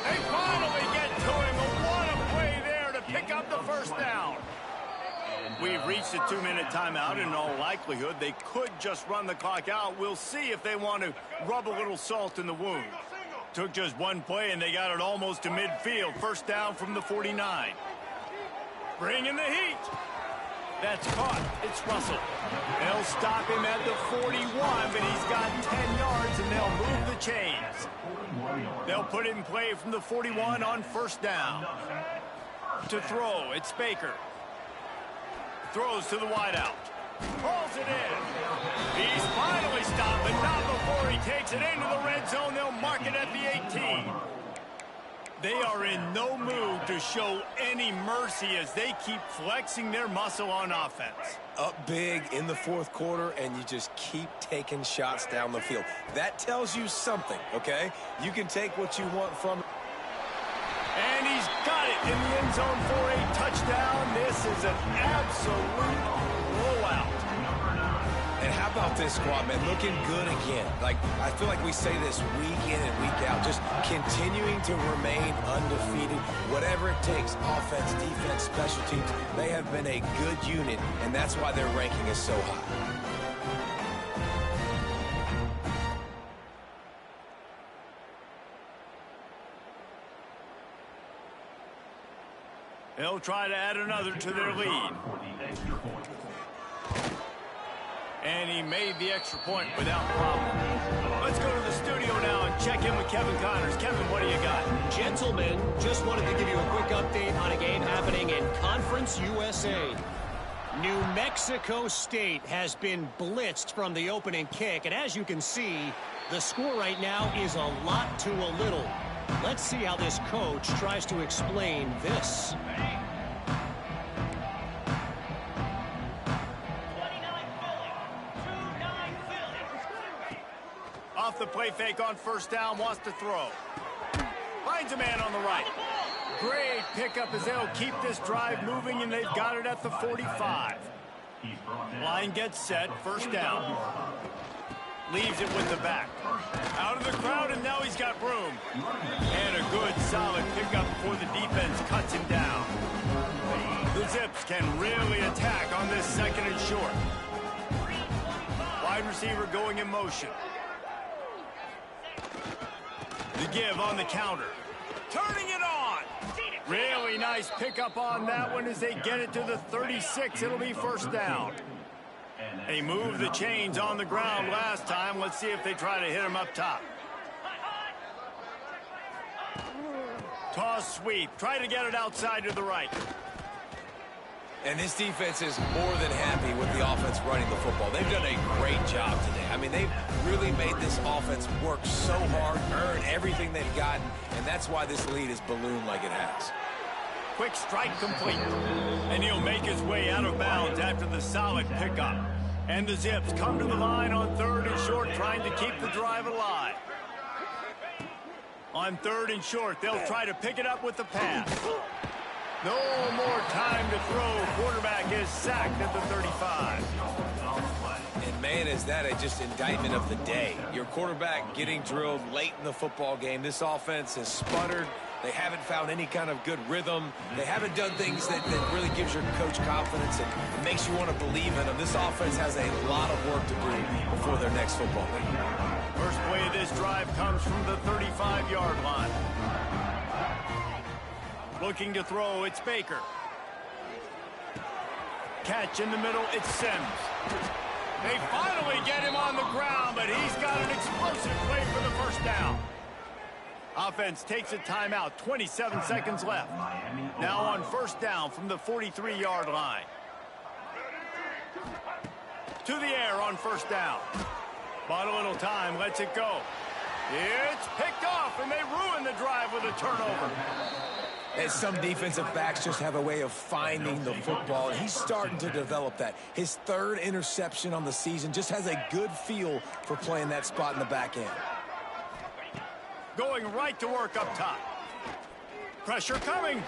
A: They finally get to him, but what a play there to pick up the 1st down. We've reached a 2-minute timeout, and in all likelihood, they could just run the clock out. We'll see if they want to rub a little salt in the wound. Took just one play, and they got it almost to midfield. 1st down from the 49. Bringing the heat. That's caught. It's Russell. They'll stop him at the 41, but he's got 10 yards, and they'll move the chains. They'll put it in play from the 41 on 1st down. To throw, it's Baker. Throws to the wideout. Pulls it in. He's finally stopped. but not before he takes it into the red zone. They'll mark it at the 18. They are in no mood to show any mercy as they keep flexing their muscle on offense.
C: Up big in the fourth quarter, and you just keep taking shots down the field. That tells you something, okay? You can take what you want from it.
A: And he's got it in the end zone for a touchdown. This is an absolute blowout.
C: And how about this squad, man? Looking good again. Like, I feel like we say this week in and week out, just continuing to remain undefeated. Whatever it takes, offense, defense, special teams, they have been a good unit, and that's why their ranking is so high.
A: They'll try to add another to their lead. And he made the extra point without problem. Let's go to the studio now and check in with Kevin Connors. Kevin, what do you got?
D: Gentlemen, just wanted to give you a quick update on a game happening in Conference USA. New Mexico State has been blitzed from the opening kick, and as you can see, the score right now is a lot to a little. Let's see how this coach tries to explain this.
A: Off the play fake on first down, wants to throw. Finds a man on the right. Great pickup as they'll keep this drive moving, and they've got it at the 45. Line gets set, first down. Leaves it with the back. Out of the crowd, and now he's got room. And a good, solid pickup before the defense cuts him down. The Zips can really attack on this second and short. Wide receiver going in motion. The give on the counter. Turning it on. Really nice pickup on that one as they get it to the 36. It'll be first down. They moved the chains on the ground last time. Let's see if they try to hit him up top. Toss sweep. Try to get it outside to the right.
C: And this defense is more than happy with the offense running the football. They've done a great job today. I mean, they've really made this offense work so hard, earn everything they've gotten, and that's why this lead is ballooned like it has.
A: Quick strike complete. And he'll make his way out of bounds after the solid pickup. And the Zips come to the line on third and short, trying to keep the drive alive. On third and short, they'll try to pick it up with the pass. No more time to throw. Quarterback is sacked at the 35.
C: And man, is that just indictment of the day. Your quarterback getting drilled late in the football game. This offense has sputtered. They haven't found any kind of good rhythm. They haven't done things that really gives your coach confidence and makes you want to believe in them. This offense has a lot of work to do before their next football game.
A: First play of this drive comes from the 35-yard line. Looking to throw, it's Baker. Catch in the middle, it's Sims. They finally get him on the ground, but he's got an explosive play for the first down. Offense takes a timeout, 27 seconds left. Now on first down from the 43-yard line. To the air on first down. Bought a little time, lets it go. It's picked off, and they ruin the drive with a turnover.
C: And some defensive backs just have a way of finding the football, and he's starting to develop that. His third interception on the season, just has a good feel for playing that spot in the back end.
A: Going right to work up top. Pressure coming.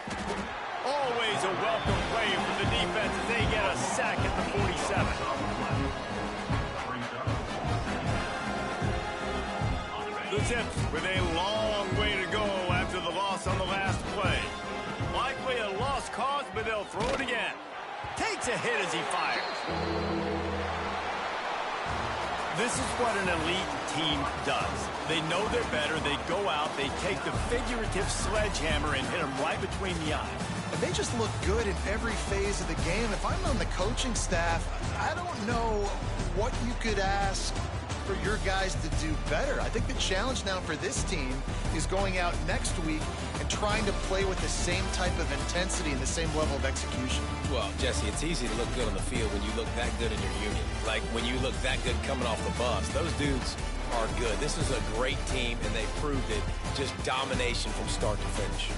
A: Always a welcome play for the defense as they get a sack at the 47. The Zips with a long way to go after the loss on the last play. Likely a lost cause, but they'll throw it again. Takes a hit as he fires. This is what an elite team does. They know they're better. They go out. They take the figurative sledgehammer and hit them right between the eyes.
B: And they just look good in every phase of the game. If I'm on the coaching staff, I don't know what you could ask for your guys to do better. I think the challenge now for this team is going out next week and trying to play with the same type of intensity and the same level of execution.
C: Well, Jesse, it's easy to look good on the field when you look that good in your union. Like when you look that good coming off the bus. Those dudes are good. This is a great team, and they proved it. Just domination from start to finish.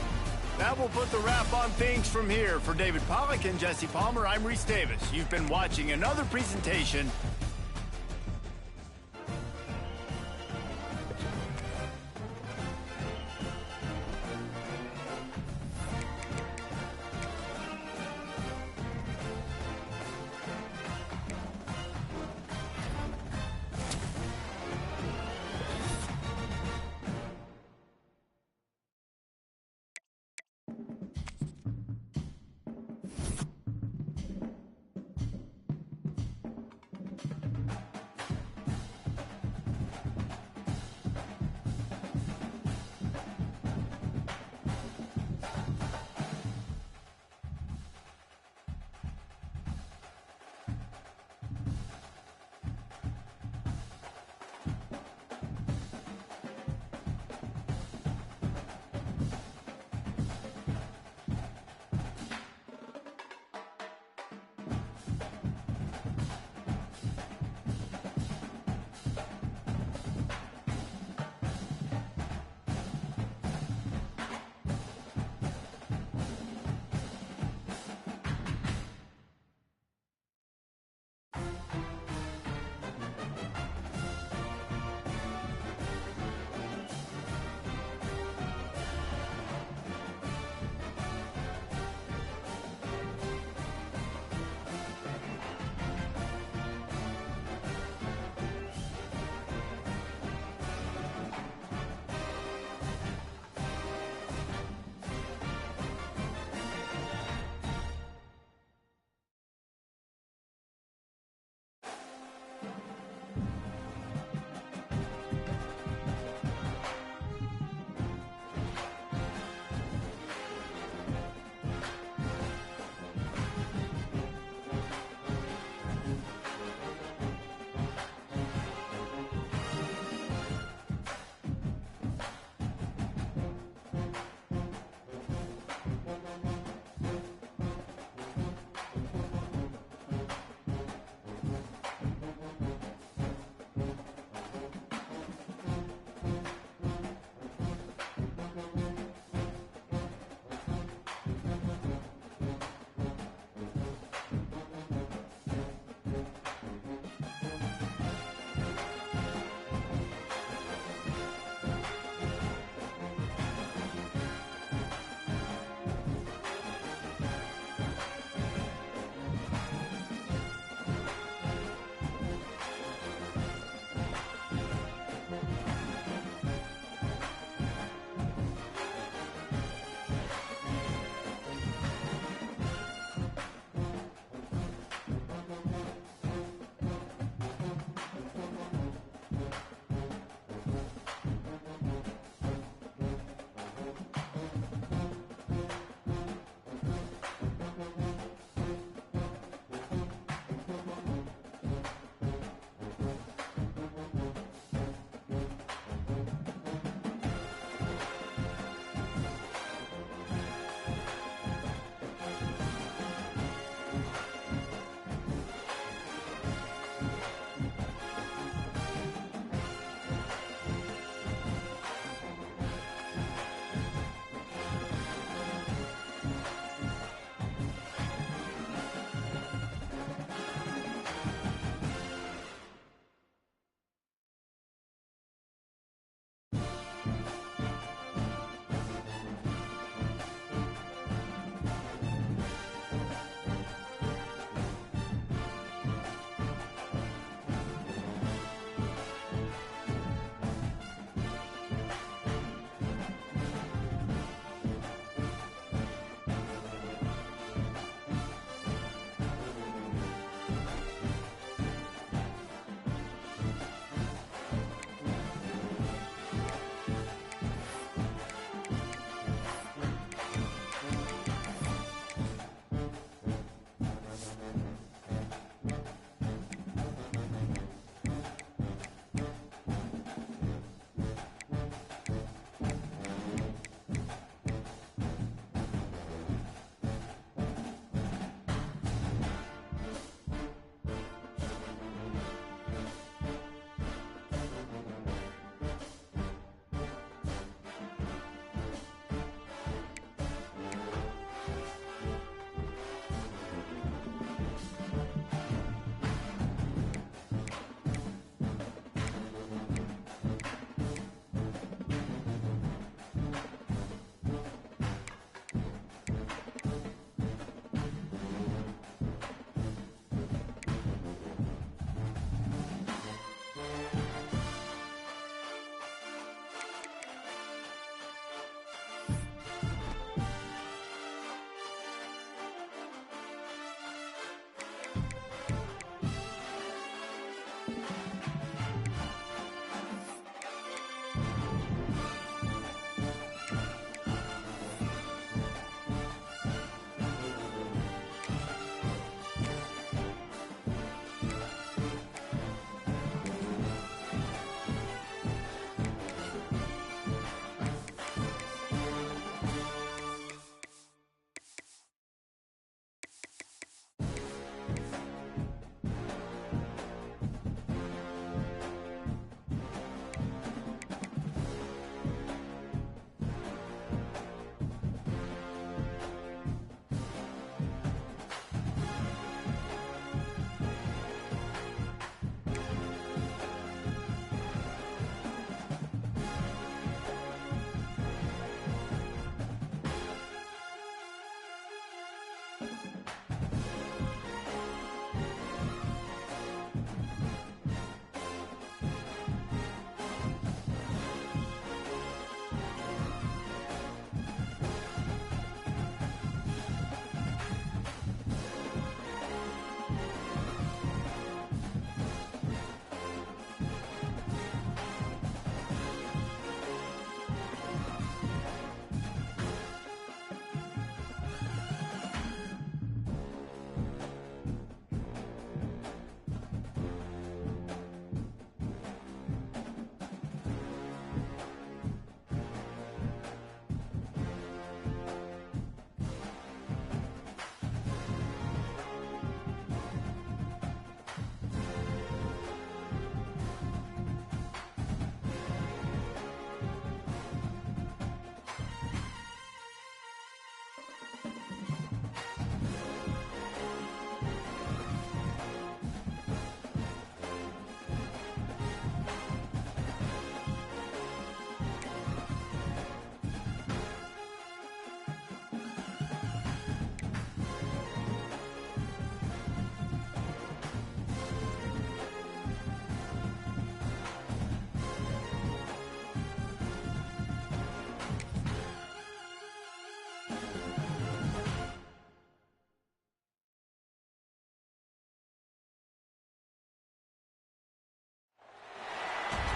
A: That will put the wrap on things from here. For David Pollack and Jesse Palmer, I'm Reese Davis. You've been watching another presentation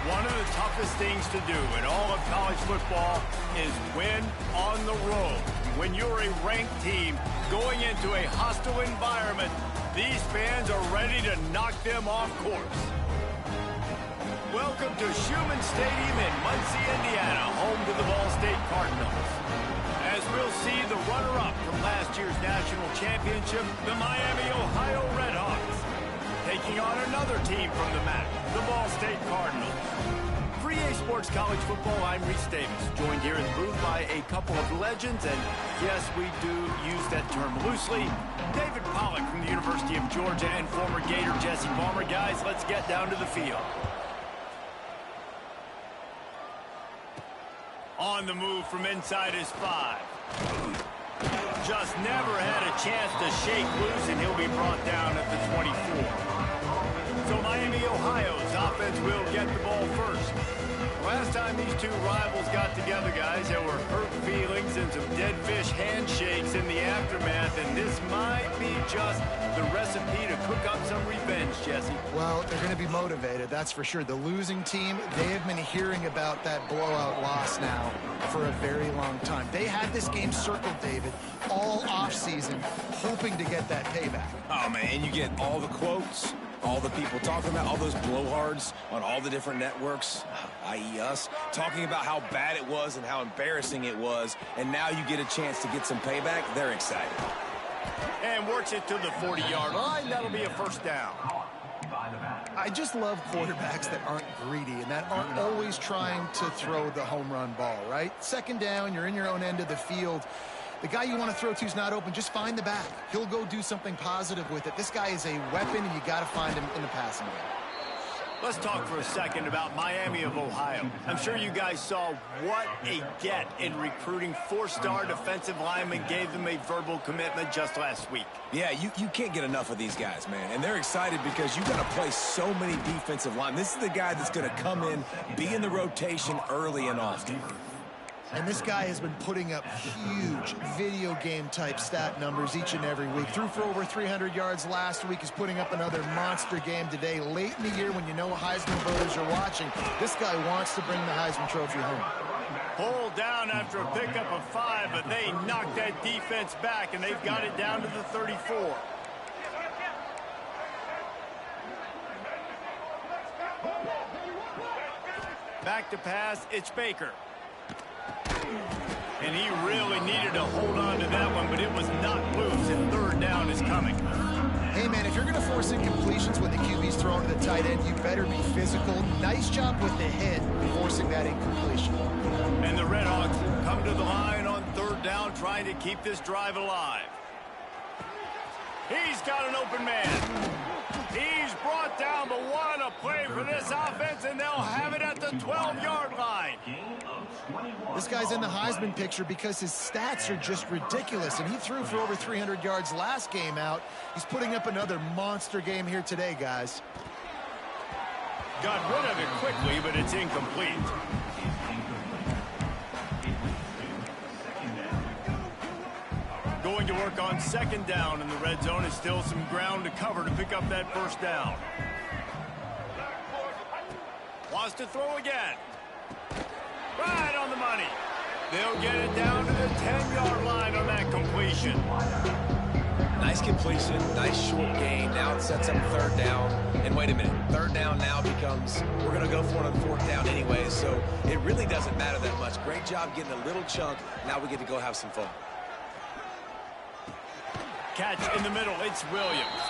A: One of the toughest things to do in all of college football is win on the road. When you're a ranked team going into a hostile environment, these fans are ready to knock them off course. Welcome to Schumann Stadium in Muncie, Indiana, home to the Ball State Cardinals. As we'll see the runner-up from last year's national championship, the Miami, Ohio Redhawks, taking on another team from the MAC, the Ball State Cardinals. For EA Sports College Football, I'm Reese Davis, joined here in the booth by a couple of legends, and yes, we do use that term loosely. David Pollack from the University of Georgia and former Gator Jesse Palmer. Guys, let's get down to the field. On the move from inside his 5. Just never had a chance to shake loose, and he'll be brought down at the 24. So Miami, Ohio's offense will get the ball first. Last time these two rivals got together, guys, there were hurt feelings and some dead fish handshakes in the aftermath, and this might be just the recipe to cook up some revenge, Jesse.
B: Well, they're going to be motivated, that's for sure. The losing team, they have been hearing about that blowout loss now for a very long time. They had this game circled, David, all offseason, hoping to get that payback.
C: Oh, man, and you get all the quotes, all the people talking about all those blowhards on all the different networks, i.e. us, talking about how bad it was and how embarrassing it was, and now you get a chance to get some payback. They're excited.
A: And works it to the 40-yard line. That'll be a first down.
B: I just love quarterbacks that aren't greedy and that aren't always trying to throw the home run ball, right? Second down, you're in your own end of the field. The guy you want to throw to is not open. Just find the back. He'll go do something positive with it. This guy is a weapon, and you got to find him in the passing game.
A: Let's talk for a second about Miami of Ohio. I'm sure you guys saw what a get in recruiting. 4-star defensive linemen gave them a verbal commitment just last week.
C: Yeah, you can't get enough of these guys, man. And they're excited because you've got to play so many defensive linemen. This is the guy that's going to come in, be in the rotation early and often.
B: And this guy has been putting up huge video game type stat numbers each and every week. Threw for over 300 yards last week. He's putting up another monster game today. Late in the year when you know Heisman voters are watching, this guy wants to bring the Heisman Trophy home.
A: Pulled down after a pickup of 5, but they knocked that defense back, and they've got it down to the 34. Back to pass, it's Baker. And he really needed to hold on to that one, but it was not loose, and third down is coming.
B: Hey, man, if you're going to force incompletions when the QB's thrown to the tight end, you better be physical. Nice job with the hit, forcing that incompletion.
A: And the Redhawks come to the line on third down, trying to keep this drive alive. He's got an open man. He's brought down, but what a play for this offense, and they'll have it at the 12-yard line.
B: This guy's in the Heisman picture because his stats are just ridiculous, and he threw for over 300 yards last game out. He's putting up another monster game here today, guys.
A: Got rid of it quickly, but it's incomplete. Going to work on second down, and the red zone is still some ground to cover to pick up that first down. Wants to throw again. Right on the money. They'll get it down to the 10-yard line on that completion.
C: Nice completion, nice short gain. Now it sets up third down. And wait a minute, third down now becomes, we're going to go for it on fourth down anyway, so it really doesn't matter that much. Great job getting a little chunk. Now we get to go have some fun.
A: Catch in the middle, it's Williams.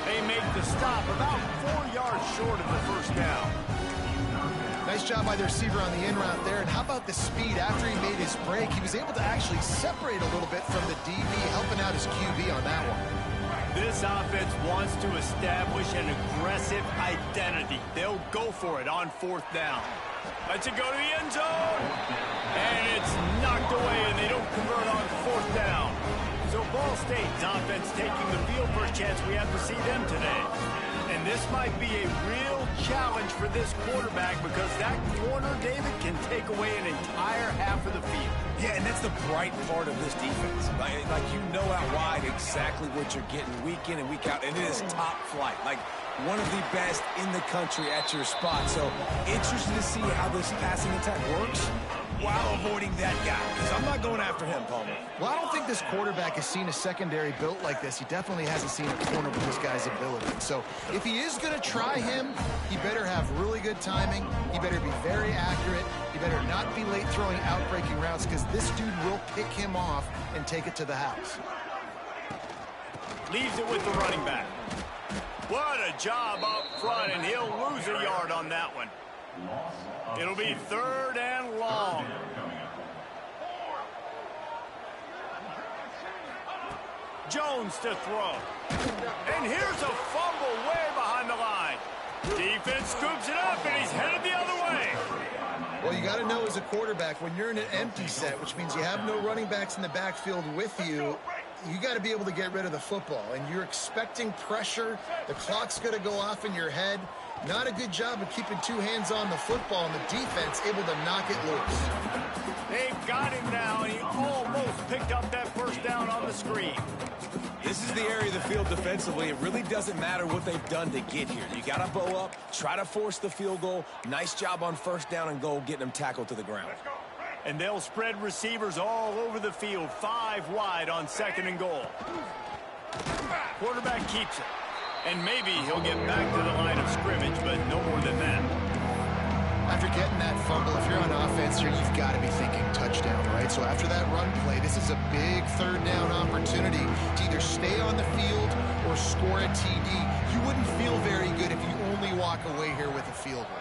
A: They make the stop about 4 yards short of the first down.
B: Nice job by the receiver on the in route there. And how about the speed after he made his break? He was able to actually separate a little bit from the DB, helping out his QB on that one.
A: This offense wants to establish an aggressive identity. They'll go for it on fourth down. Lets it go to the end zone. And it's knocked away, and they don't convert on fourth down. So Ball State's offense taking the field. First chance we have to see them today. And this might be a real challenge for this quarterback because that corner, David, can take away an entire half of the field.
C: Yeah, and that's the bright part of this defense. Like you know out wide exactly what you're getting week in and week out, and it is top flight. Like, one of the best in the country at your spot. So interested to see how this passing attack works while avoiding that guy, because I'm not going after him, Palmer.
B: Well, I don't think this quarterback has seen a secondary built like this. He definitely hasn't seen a corner with this guy's ability. So if he is going to try him, he better have really good timing. He better be very accurate. He better not be late throwing out-breaking routes, because this dude will pick him off and take it to the house.
A: Leaves it with the running back. What a job up front, and he'll lose a yard on that one. It'll be 3rd and long. Jones to throw. And here's a fumble way behind the line. Defense scoops it up, and he's headed the other way.
B: Well, you got to know as a quarterback, when you're in an empty set, which means you have no running backs in the backfield with you, you got to be able to get rid of the football. And you're expecting pressure. The clock's going to go off in your head. Not a good job of keeping two hands on the football, and the defense able to knock it loose.
A: They've got him now, and he almost picked up that first down on the screen.
C: This is the area of the field defensively. It really doesn't matter what they've done to get here. You got to bow up, try to force the field goal. Nice job on 1st down and goal, getting them tackled to the ground.
A: And they'll spread receivers all over the field, 5 wide on 2nd and goal. Quarterback keeps it. And maybe he'll get back to the line of scrimmage, but no more than that.
B: After getting that fumble, if you're on offense here, you've got to be thinking touchdown, right? So after that run play, this is a big 3rd down opportunity to either stay on the field or score a TD. You wouldn't feel very good if you only walk away here with a field goal.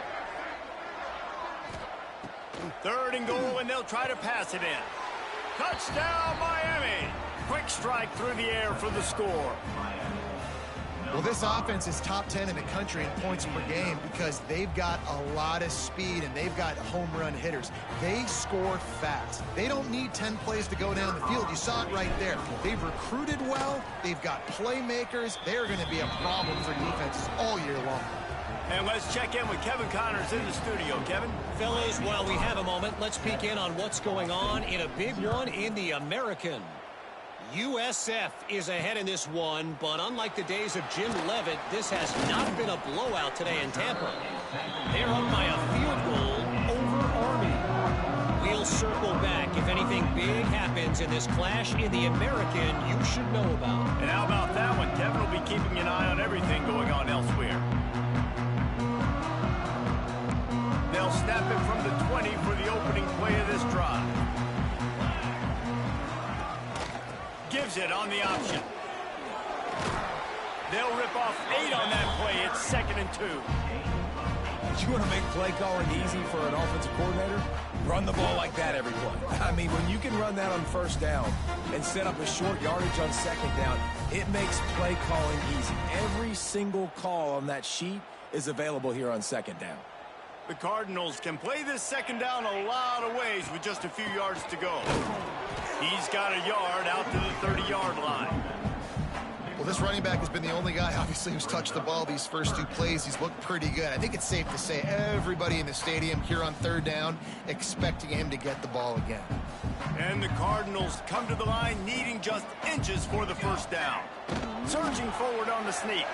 A: 3rd and goal, and they'll try to pass it in. Touchdown, Miami! Quick strike through the air for the score.
B: Well, this offense is top 10 in the country in points per game because they've got a lot of speed and they've got home run hitters. They score fast. They don't need 10 plays to go down the field. You saw it right there. They've recruited well. They've got playmakers. They're going to be a problem for defenses all year long.
A: And let's check in with Kevin Connors in the studio. Kevin?
D: Fellows, while we have a moment, let's peek in on what's going on in a big one in the American. USF is ahead in this one, but unlike the days of Jim Leavitt, this has not been a blowout today in Tampa. They're up by a field goal over Army. We'll circle back if anything big happens in this clash in the American you should know about.
A: And how about that one? Kevin will be keeping an eye on everything going on elsewhere. They'll snap it from the 20 for the opening play of this drive. Gives it on the option. They'll rip off 8 on that play. It's 2nd and 2.
C: You want to make play calling easy for an offensive coordinator? Run the ball like that every play. I mean, when you can run that on 1st down and set up a short yardage on 2nd down, it makes play calling easy. Every single call on that sheet is available here on 2nd down.
A: The Cardinals can play this 2nd down a lot of ways with just a few yards to go. He's got a yard out to the 30-yard line.
B: Well, this running back has been the only guy, obviously, who's touched the ball these first 2 plays. He's looked pretty good. I think it's safe to say everybody in the stadium here on 3rd down expecting him to get the ball again.
A: And the Cardinals come to the line needing just inches for the 1st down. Surging forward on the sneak.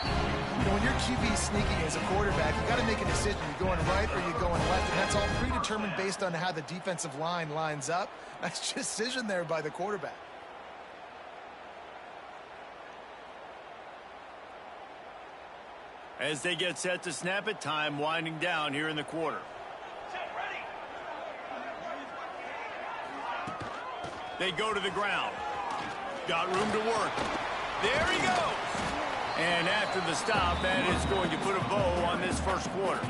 B: You know, when you're QB sneaking as a quarterback, you got to make a decision. You're going right or you're going left, and that's all predetermined based on how the defensive line lines up. Nice decision there by the quarterback.
A: As they get set to snap it, time winding down here in the quarter. They go to the ground. Got room to work. There he goes. And after the stop, that is going to put a bow on this 1st quarter.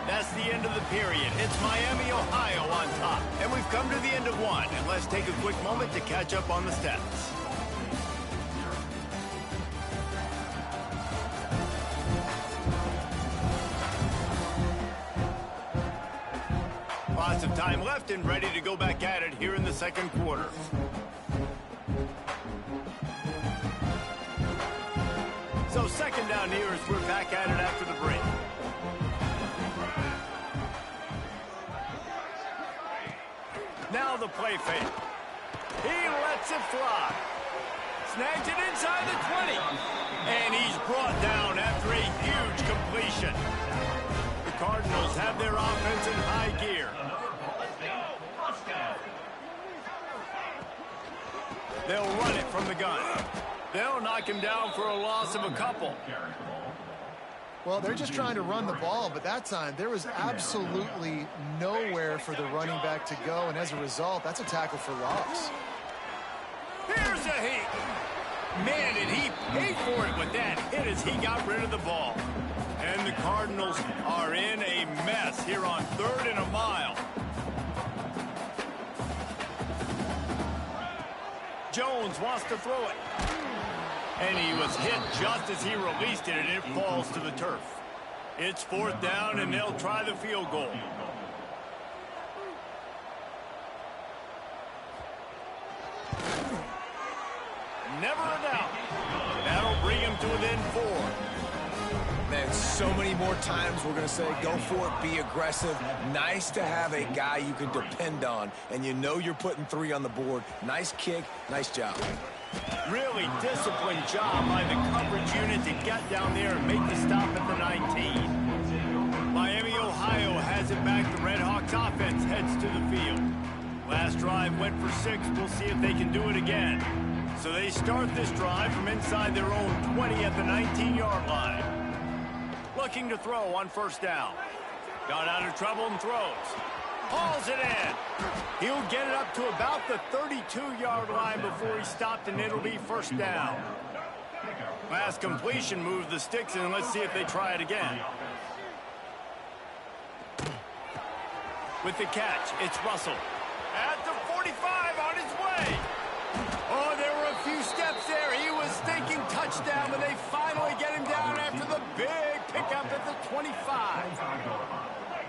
A: That's the end of the period. It's Miami, Ohio on top. And we've come to the end of one. And let's take a quick moment to catch up on the stats. Lots of time left and ready to go back at it here in the 2nd quarter. second down here as we're back at it after the break. Now the play fake. He lets it fly. Snags it inside the 20. And he's brought down after a huge completion. The Cardinals have their offense in high gear. They'll run it from the gun. They'll knock him down for a loss of a couple.
B: Well, they're just trying to run the ball, but that time there was absolutely nowhere for the running back to go, and as a result, that's a tackle for loss.
A: Here's a hit. Man, did he pay for it with that hit as he got rid of the ball. And the Cardinals are in a mess here on 3rd and a mile. Jones wants to throw it. And he was hit just as he released it, and it falls to the turf. It's 4th down, and they'll try the field goal. Never a doubt. That'll bring him to within 4.
C: Man, so many more times we're going to say, go for it, be aggressive. Nice to have a guy you can depend on, and you know you're putting 3 on the board. Nice kick, nice job.
A: Really disciplined job by the coverage unit to get down there and make the stop at the 19. Miami, Ohio has it back. The Red Hawks offense heads to the field. Last drive went for 6. We'll see if they can do it again. So they start this drive from inside their own 20 at the 19-yard line. Looking to throw on 1st down. Got out of trouble and throws. Hauls it in. He'll get it up to about the 32-yard line before he stopped, and it'll be 1st down. Last completion moved the sticks, and let's see if they try it again. With the catch, it's Russell. At the 45 on his way. Oh, there were a few steps there. He was thinking touchdown, but they finally get him down after the big pickup at the 25.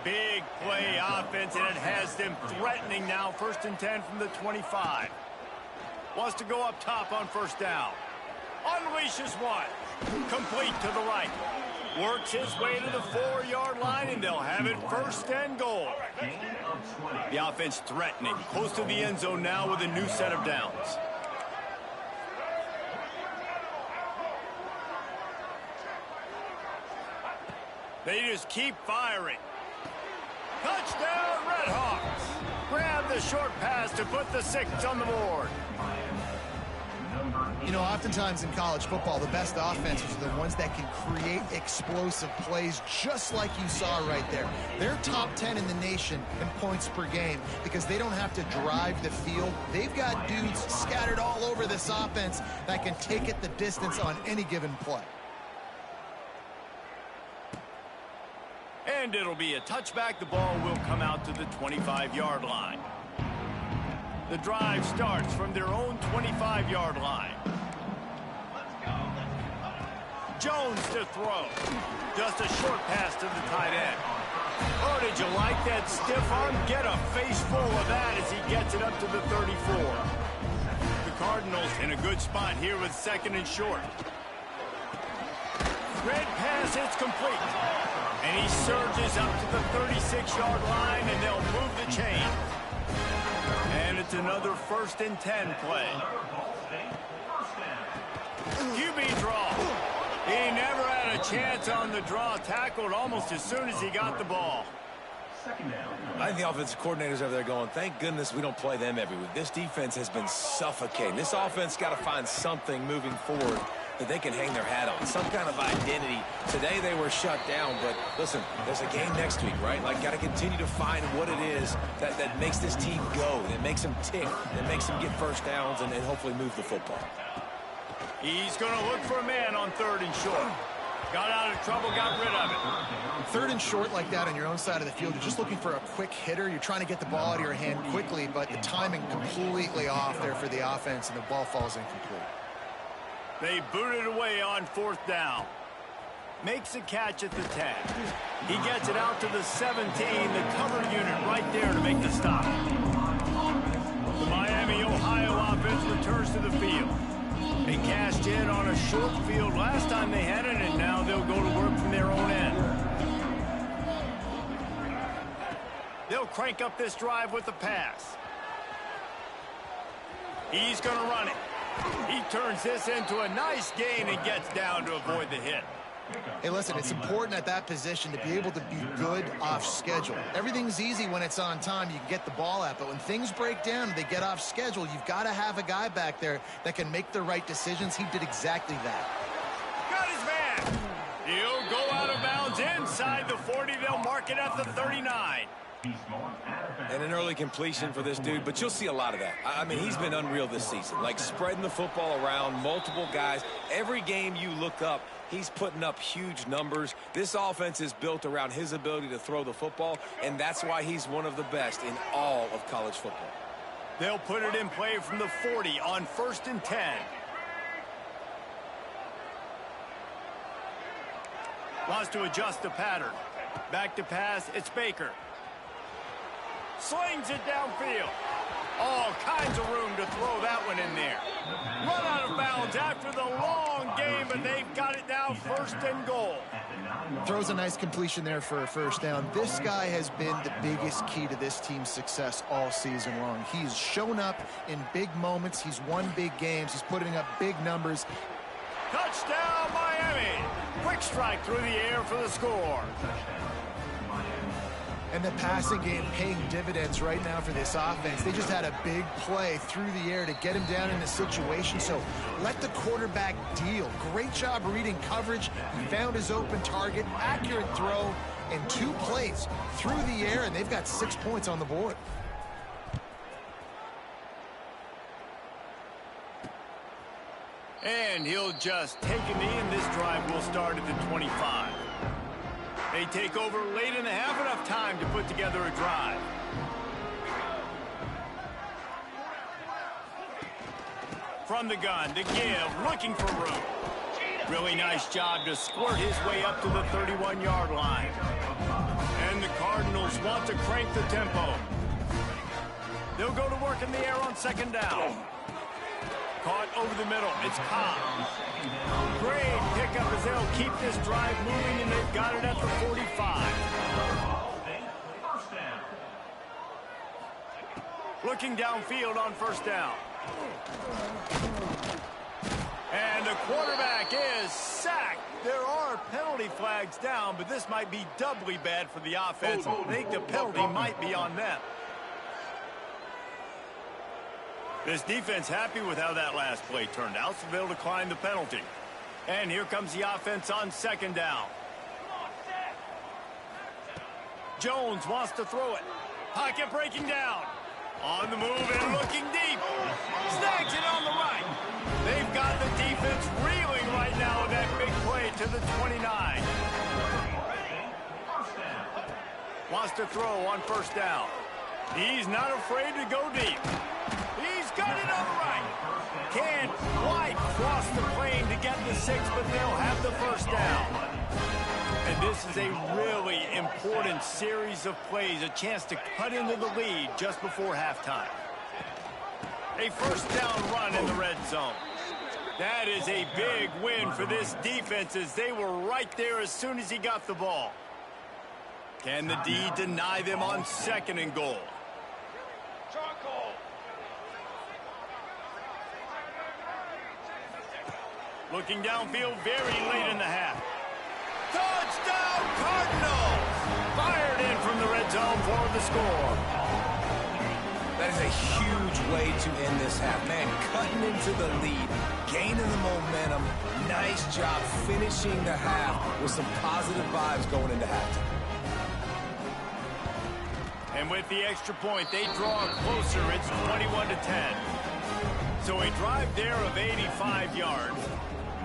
A: Big play offense, and it has them threatening now. 1st and 10 from the 25. Wants to go up top on 1st down. Unleashes one. Complete to the right. Works his way to the 4-yard line, and they'll have it 1st and goal. The offense threatening. Close to the end zone now with a new set of downs. They just keep firing. Touchdown, Red Hawks. Grab the short pass to put the 6 on the board.
B: You know, oftentimes in college football, the best offenses are the ones that can create explosive plays, just like you saw right there. They're top 10 in the nation in points per game because they don't have to drive the field. They've got dudes scattered all over this offense that can take it the distance on any given play.
A: And it'll be a touchback. The ball will come out to the 25-yard line. The drive starts from their own 25-yard line. Jones to throw. Just a short pass to the tight end. Oh, did you like that stiff arm? Get a face full of that as he gets it up to the 34. The Cardinals in a good spot here with 2nd and short. Red pass, it's complete. And he surges up to the 36-yard line, and they'll move the chain. And it's another 1st and 10 play. QB draw. He never had a chance on the draw. Tackled almost as soon as he got the ball.
C: I think the offensive coordinators over there going, thank goodness we don't play them every week. This defense has been suffocating. This offense got to find something moving forward that they can hang their hat on, some kind of identity. Today they were shut down, but listen, there's a game next week, right? Like, got to continue to find what it is that makes this team go, that makes them tick, that makes them get 1st downs and hopefully move the football.
A: He's going to look for a man on 3rd and short. Got out of trouble, got rid of it.
B: 3rd and short like that on your own side of the field, you're just looking for a quick hitter. You're trying to get the ball out of your hand quickly, but the timing completely off there for the offense, and the ball falls incomplete.
A: They boot it away on 4th down. Makes a catch at the 10. He gets it out to the 17, the cover unit right there to make the stop. The Miami, Ohio offense returns to the field. They cashed in on a short field last time they had it, and now they'll go to work from their own end. They'll crank up this drive with the pass. He's going to run it. He turns this into a nice gain and gets down to avoid the hit.
B: Hey, listen, it's important at that position to be able to be good off schedule. Everything's easy when it's on time. You can get the ball out, but when things break down, they get off schedule. You've got to have a guy back there that can make the right decisions. He did exactly that.
A: Got his man. He'll go out of bounds inside the 40. They'll mark it at the 39.
C: And an early completion for this dude, but you'll see a lot of that. I mean, he's been unreal this season, like spreading the football around, multiple guys. Every game you look up, he's putting up huge numbers. This offense is built around his ability to throw the football, and that's why he's one of the best in all of college football.
A: They'll put it in play from the 40 on 1st and 10. Wants to adjust the pattern. Back to pass, it's Baker. Slings it downfield. All kinds of room to throw that one in there. Run out of bounds after the long game, but they've got it now 1st and goal.
B: Throws a nice completion there for a first down. This guy has been the biggest key to this team's success all season long. He's shown up in big moments. He's won big games. He's putting up big numbers.
A: Touchdown, Miami. Quick strike through the air for the score.
B: And the passing game paying dividends right now for this offense. They just had a big play through the air to get him down in the situation. So let the quarterback deal. Great job reading coverage. He found his open target, accurate throw, and 2 plays through the air, and they've got 6 points on the board.
A: And he'll just take a knee, and this drive will start at the 25. They take over late in the half, enough time to put together a drive. From the gun to give, looking for room. Really nice job to squirt his way up to the 31-yard line. And the Cardinals want to crank the tempo. They'll go to work in the air on 2nd down. Caught over the middle. It's Cobb. Great pickup as they'll keep this drive moving, and they've got it at the 45. Looking downfield on 1st down. And the quarterback is sacked. There are penalty flags down, but this might be doubly bad for the offense. I think the penalty might be on them. This defense happy with how that last play turned out, so they'll decline the penalty. And here comes the offense on 2nd down. Jones wants to throw it. Pocket breaking down. On the move and looking deep. Snags it on the right. They've got the defense reeling right now with that big play to the 29. Wants to throw on 1st down. He's not afraid to go deep. He's got it on the right. Can't quite cross the plane to get the 6, but they'll have the 1st down. And this is a really important series of plays, a chance to cut into the lead just before halftime. A 1st down run in the red zone. That is a big win for this defense as they were right there as soon as he got the ball. Can the D deny them on 2nd and goal? Looking downfield very late in the half. Touchdown, Cardinals! Fired in from the red zone for the score.
C: That is a huge way to end this half. Man, cutting into the lead, gaining the momentum. Nice job finishing the half with some positive vibes going into halftime.
A: And with the extra point, they draw closer. It's 21-10. So a drive there of 85 yards.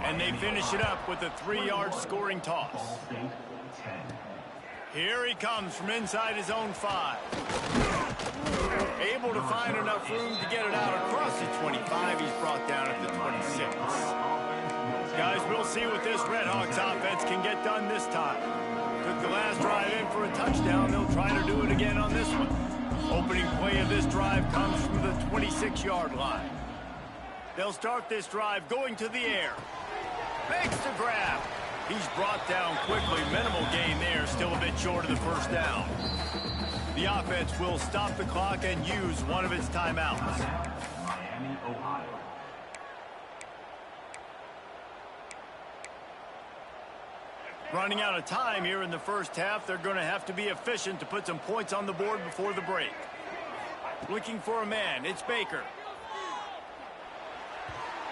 A: And they finish it up with a 3-yard scoring toss. Here he comes from inside his own 5. Able to find enough room to get it out across the 25. He's brought down at the 26. Guys, we'll see what this Redhawks offense can get done this time. Took the last drive in for a touchdown. They'll try to do it again on this one. Opening play of this drive comes from the 26-yard line. They'll start this drive going to the air. Makes the grab. He's brought down quickly. Minimal gain there. Still a bit short of the first down. The offense will stop the clock and use one of its timeouts.
F: Miami, Ohio.
A: Running out of time here in the first half. They're going to have to be efficient to put some points on the board before the break. Looking for a man. It's Baker.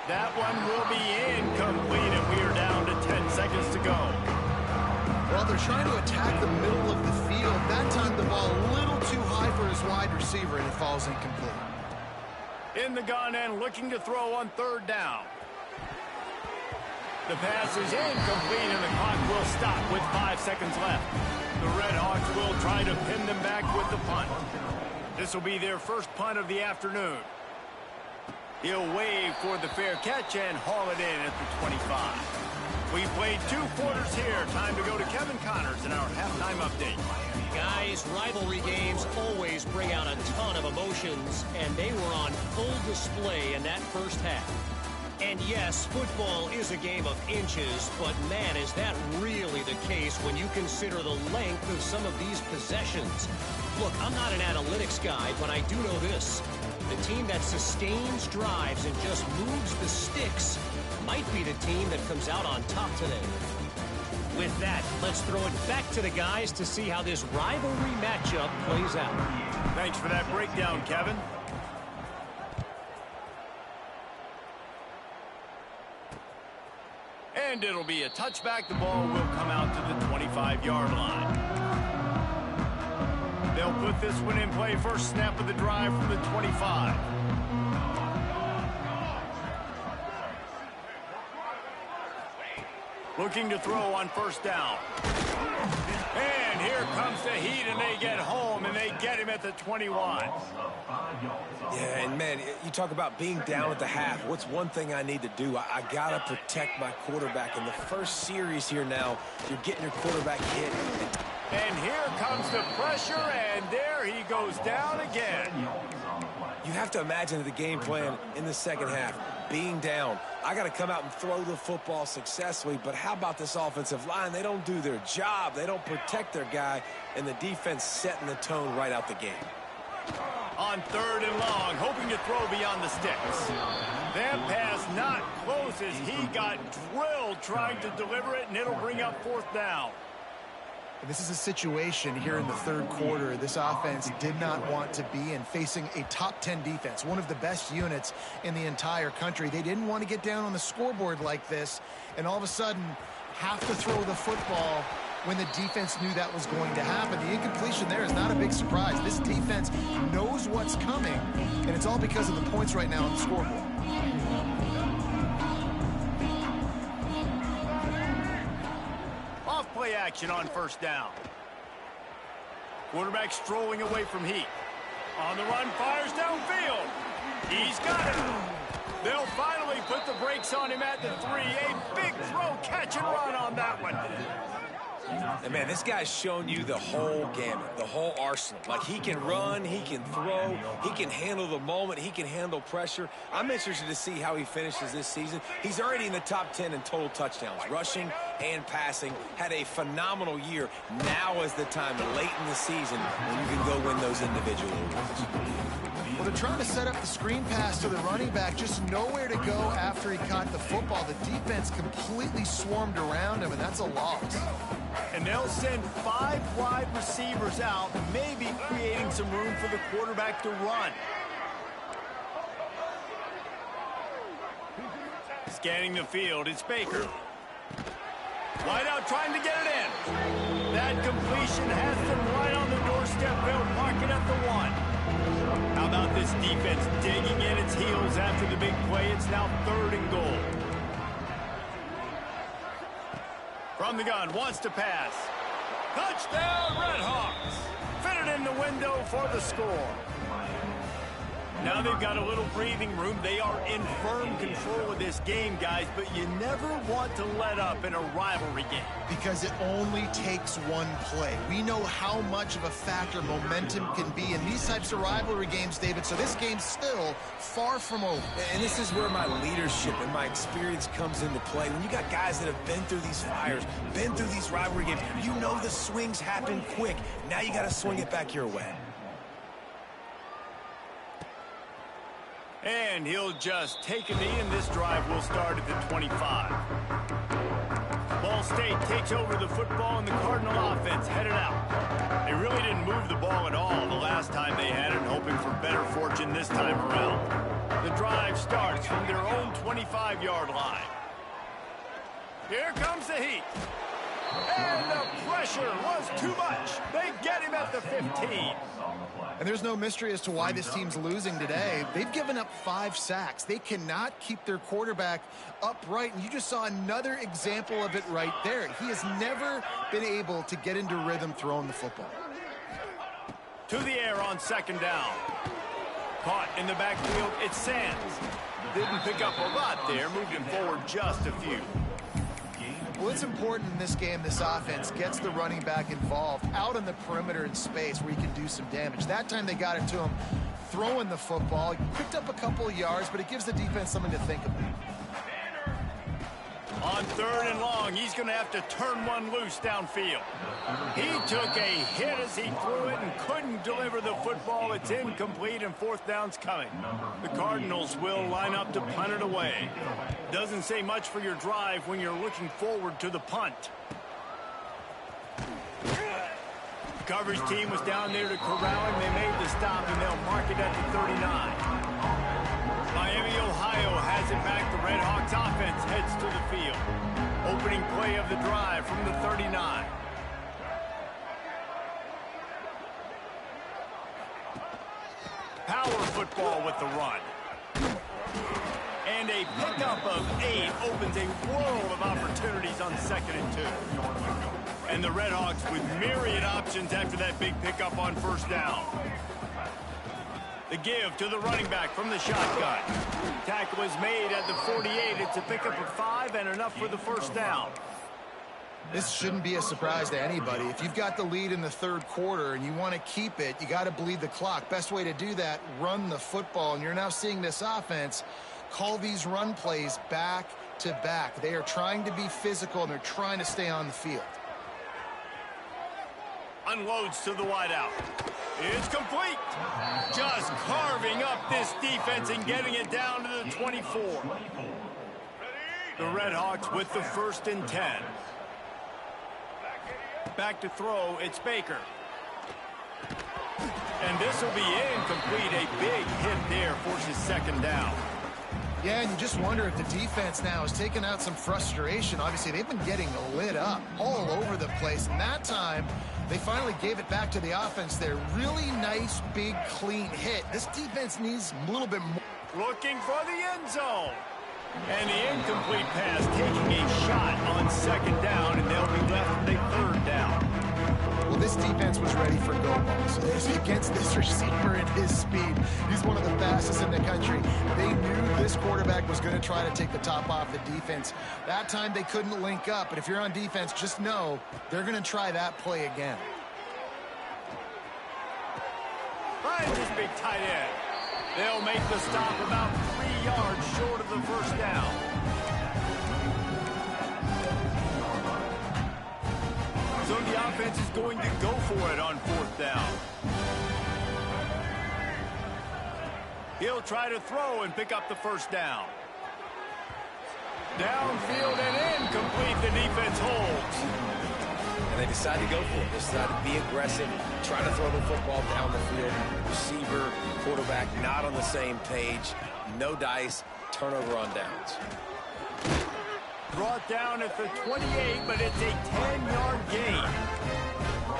A: That one will be incomplete, and we are down to 10 seconds to go.
B: Well, they're trying to attack the middle of the field. That time the ball a little too high for his wide receiver, and it falls incomplete.
A: In the gun and looking to throw on third down. The pass is incomplete, and the clock will stop with 5 seconds left. The Red Hawks will try to pin them back with the punt. This will be their first punt of the afternoon. He'll wave for the fair catch and haul it in at the 25. We played 2 quarters here. Time to go to Kevin Connors in our halftime update.
D: Guys, rivalry games always bring out a ton of emotions, and they were on full display in that first half. And yes, football is a game of inches, but man, is that really the case when you consider the length of some of these possessions. Look, I'm not an analytics guy, but I do know this. The team that sustains drives and just moves the sticks might be the team that comes out on top today. With that, let's throw it back to the guys to see how this rivalry matchup plays out.
A: Thanks for that breakdown, Kevin. And it'll be a touchback. The ball will come out to the 25-yard line. They'll put this one in play. First snap of the drive from the 25. Looking to throw on first down. And here comes the heat, and they get home, and they get him at the 21.
C: Yeah, and man, you talk about being down at the half. What's one thing I need to do? I got to protect my quarterback. In the first series here now, you're getting your quarterback hit.
A: And here comes the pressure, and there he goes down again.
C: You have to imagine the game plan in the second half. Being down, I got to come out and throw the football successfully, but how about this offensive line? They don't do their job. They don't protect their guy, and the defense setting the tone right out the game.
A: On third and long, hoping to throw beyond the sticks. That pass not close as he got drilled trying to deliver it, and it'll bring up fourth down.
B: This is a situation here in the third quarter this offense did not want to be in, facing a top 10 defense, one of the best units in the entire country. They didn't want to get down on the scoreboard like this and all of a sudden have to throw the football when the defense knew that was going to happen. The incompletion there is not a big surprise. This defense knows what's coming, and it's all because of the points right now on the scoreboard.
A: Play action on first down. Quarterback strolling away from heat. On the run, fires downfield. He's got it. They'll finally put the brakes on him at the 3. A big throw, catch and run on that one.
C: And man, this guy's shown you the whole gamut, the whole arsenal. Like, he can run, he can throw, he can handle the moment, he can handle pressure. I'm interested to see how he finishes this season. He's already in the top 10 in total touchdowns, rushing and passing. Had a phenomenal year. Now is the time, late in the season, when you can go win those individual awards.
B: Well, they're trying to set up the screen pass to the running back, just nowhere to go after he caught the football. The defense completely swarmed around him, and that's a loss.
A: And they'll send 5 wide receivers out, maybe creating some room for the quarterback to run. Scanning the field, it's Baker. Wide out trying to get it in. That completion has them right on the doorstep. They'll park it at the 1. How about this defense digging in its heels after the big play? It's now 3rd and goal. From the gun, wants to pass. Touchdown, Red Hawks. Fit it in the window for the score. Now they've got a little breathing room. They are in firm control of this game, guys, but you never want to let up in a rivalry game.
B: Because it only takes one play. We know how much of a factor momentum can be in these types of rivalry games, David, so this game's still far from over.
C: And this is where my leadership and my experience comes into play. When you got guys that have been through these fires, been through these rivalry games, you know the swings happen quick. Now you got to swing it back your way.
A: And he'll just take a knee, and this drive will start at the 25. Ball State takes over the football, and the Cardinal offense headed out. They really didn't move the ball at all the last time they had it, hoping for better fortune this time around. The drive starts from their own 25-yard line. Here comes the heat. And the pressure was too much. They get him at the 15.
B: And there's no mystery as to why this team's losing today. They've given up 5 sacks. They cannot keep their quarterback upright, and you just saw another example of it right there. He has never been able to get into rhythm throwing the football.
A: To the air on second down. Caught in the backfield, it's Sands. Didn't pick up a lot there, moved him forward just a few.
B: Well, it's important in this game this offense gets the running back involved out on the perimeter in space where he can do some damage. That time they got it to him throwing the football. He picked up a couple of yards, but it gives the defense something to think about.
A: On 3rd and long, he's going to have to turn one loose downfield. He took a hit as he threw it and couldn't deliver the football. It's incomplete, and 4th down's coming. The Cardinals will line up to punt it away. Doesn't say much for your drive when you're looking forward to the punt. Coverage team was down there to corral him. They made the stop, and they'll mark it at the 39. Miami, Ohio has it back. The Red Hawks offense heads to the field. Opening play of the drive from the 39. Power football with the run. And a pickup of 8 opens a world of opportunities on 2nd and 2. And the Red Hawks with myriad options after that big pickup on 1st down. The give to the running back from the shotgun. Tackle is made at the 48. It's a pickup of 5 and enough for the 1st down.
B: This shouldn't be a surprise to anybody. If you've got the lead in the 3rd quarter and you want to keep it, you got to bleed the clock. Best way to do that, run the football. And you're now seeing this offense call these run plays back to back. They are trying to be physical, and they're trying to stay on the field.
A: Unloads to the wideout. It's complete. Just carving up this defense and getting it down to the 24. The Red Hawks with the 1st and 10. Back to throw, it's Baker. And this will be incomplete. A big hit there forces 2nd down.
B: Yeah, and you just wonder if the defense now has taken out some frustration. Obviously, they've been getting lit up all over the place. And that time, they finally gave it back to the offense there. Really nice, big, clean hit. This defense needs a little bit more.
A: Looking for the end zone. And the incomplete pass taking a shot on 2nd down, and they'll be left with a 3rd down.
B: Well, this defense was ready for go balls. Against this receiver and his speed, he's one of the fastest in the country. They knew this quarterback was going to try to take the top off the defense. That time they couldn't link up, but if you're on defense, just know they're going to try that play again.
A: Finds his big tight end. They'll make the stop about 3 yards short of the 1st down. So the offense is going to go for it on 4th down. He'll try to throw and pick up the 1st down. Downfield and incomplete. The defense holds.
C: And they decide to go for it. They decide to be aggressive, try to throw the football down the field. Receiver, quarterback, not on the same page. No dice, turnover on downs.
A: Brought down at the 28, but it's a 10-yard gain.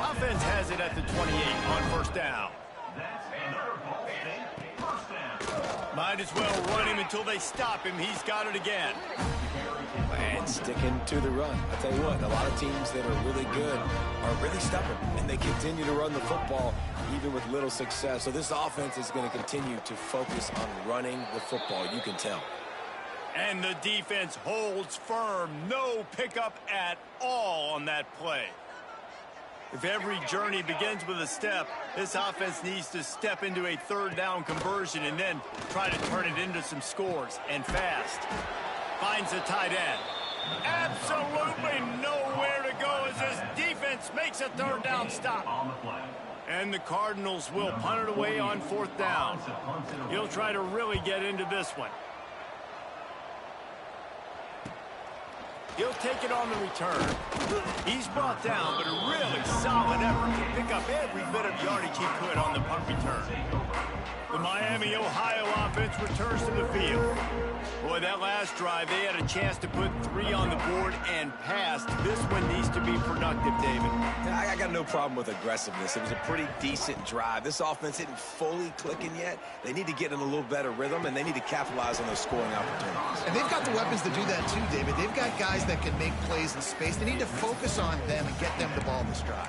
A: Offense has it at the 28 on 1st down. Might as well run him until they stop him. He's got it again.
C: And sticking to the run. I tell you what, a lot of teams that are really good are really stubborn, and they continue to run the football even with little success. So this offense is going to continue to focus on running the football. You can tell.
A: And the defense holds firm. No pickup at all on that play. If every journey begins with a step, this offense needs to step into a third down conversion and then try to turn it into some scores, and fast. Finds the tight end. Absolutely nowhere to go as this defense makes a third down stop. And the Cardinals will punt it away on fourth down. He'll try to really get into this one. He'll take it on the return. He's brought down, but a really solid effort to pick up every bit of yardage he could on the punt return. The Miami, Ohio offense returns to the field. Boy, that last drive, they had a chance to put 3 on the board and passed. This one needs to be productive, David.
C: I got no problem with aggressiveness. It was a pretty decent drive. This offense isn't fully clicking yet. They need to get in a little better rhythm, and they need to capitalize on those scoring opportunities.
B: And they've got the weapons to do that too, David. They've got guys that can make plays in space. They need to focus on them and get them the ball this drive.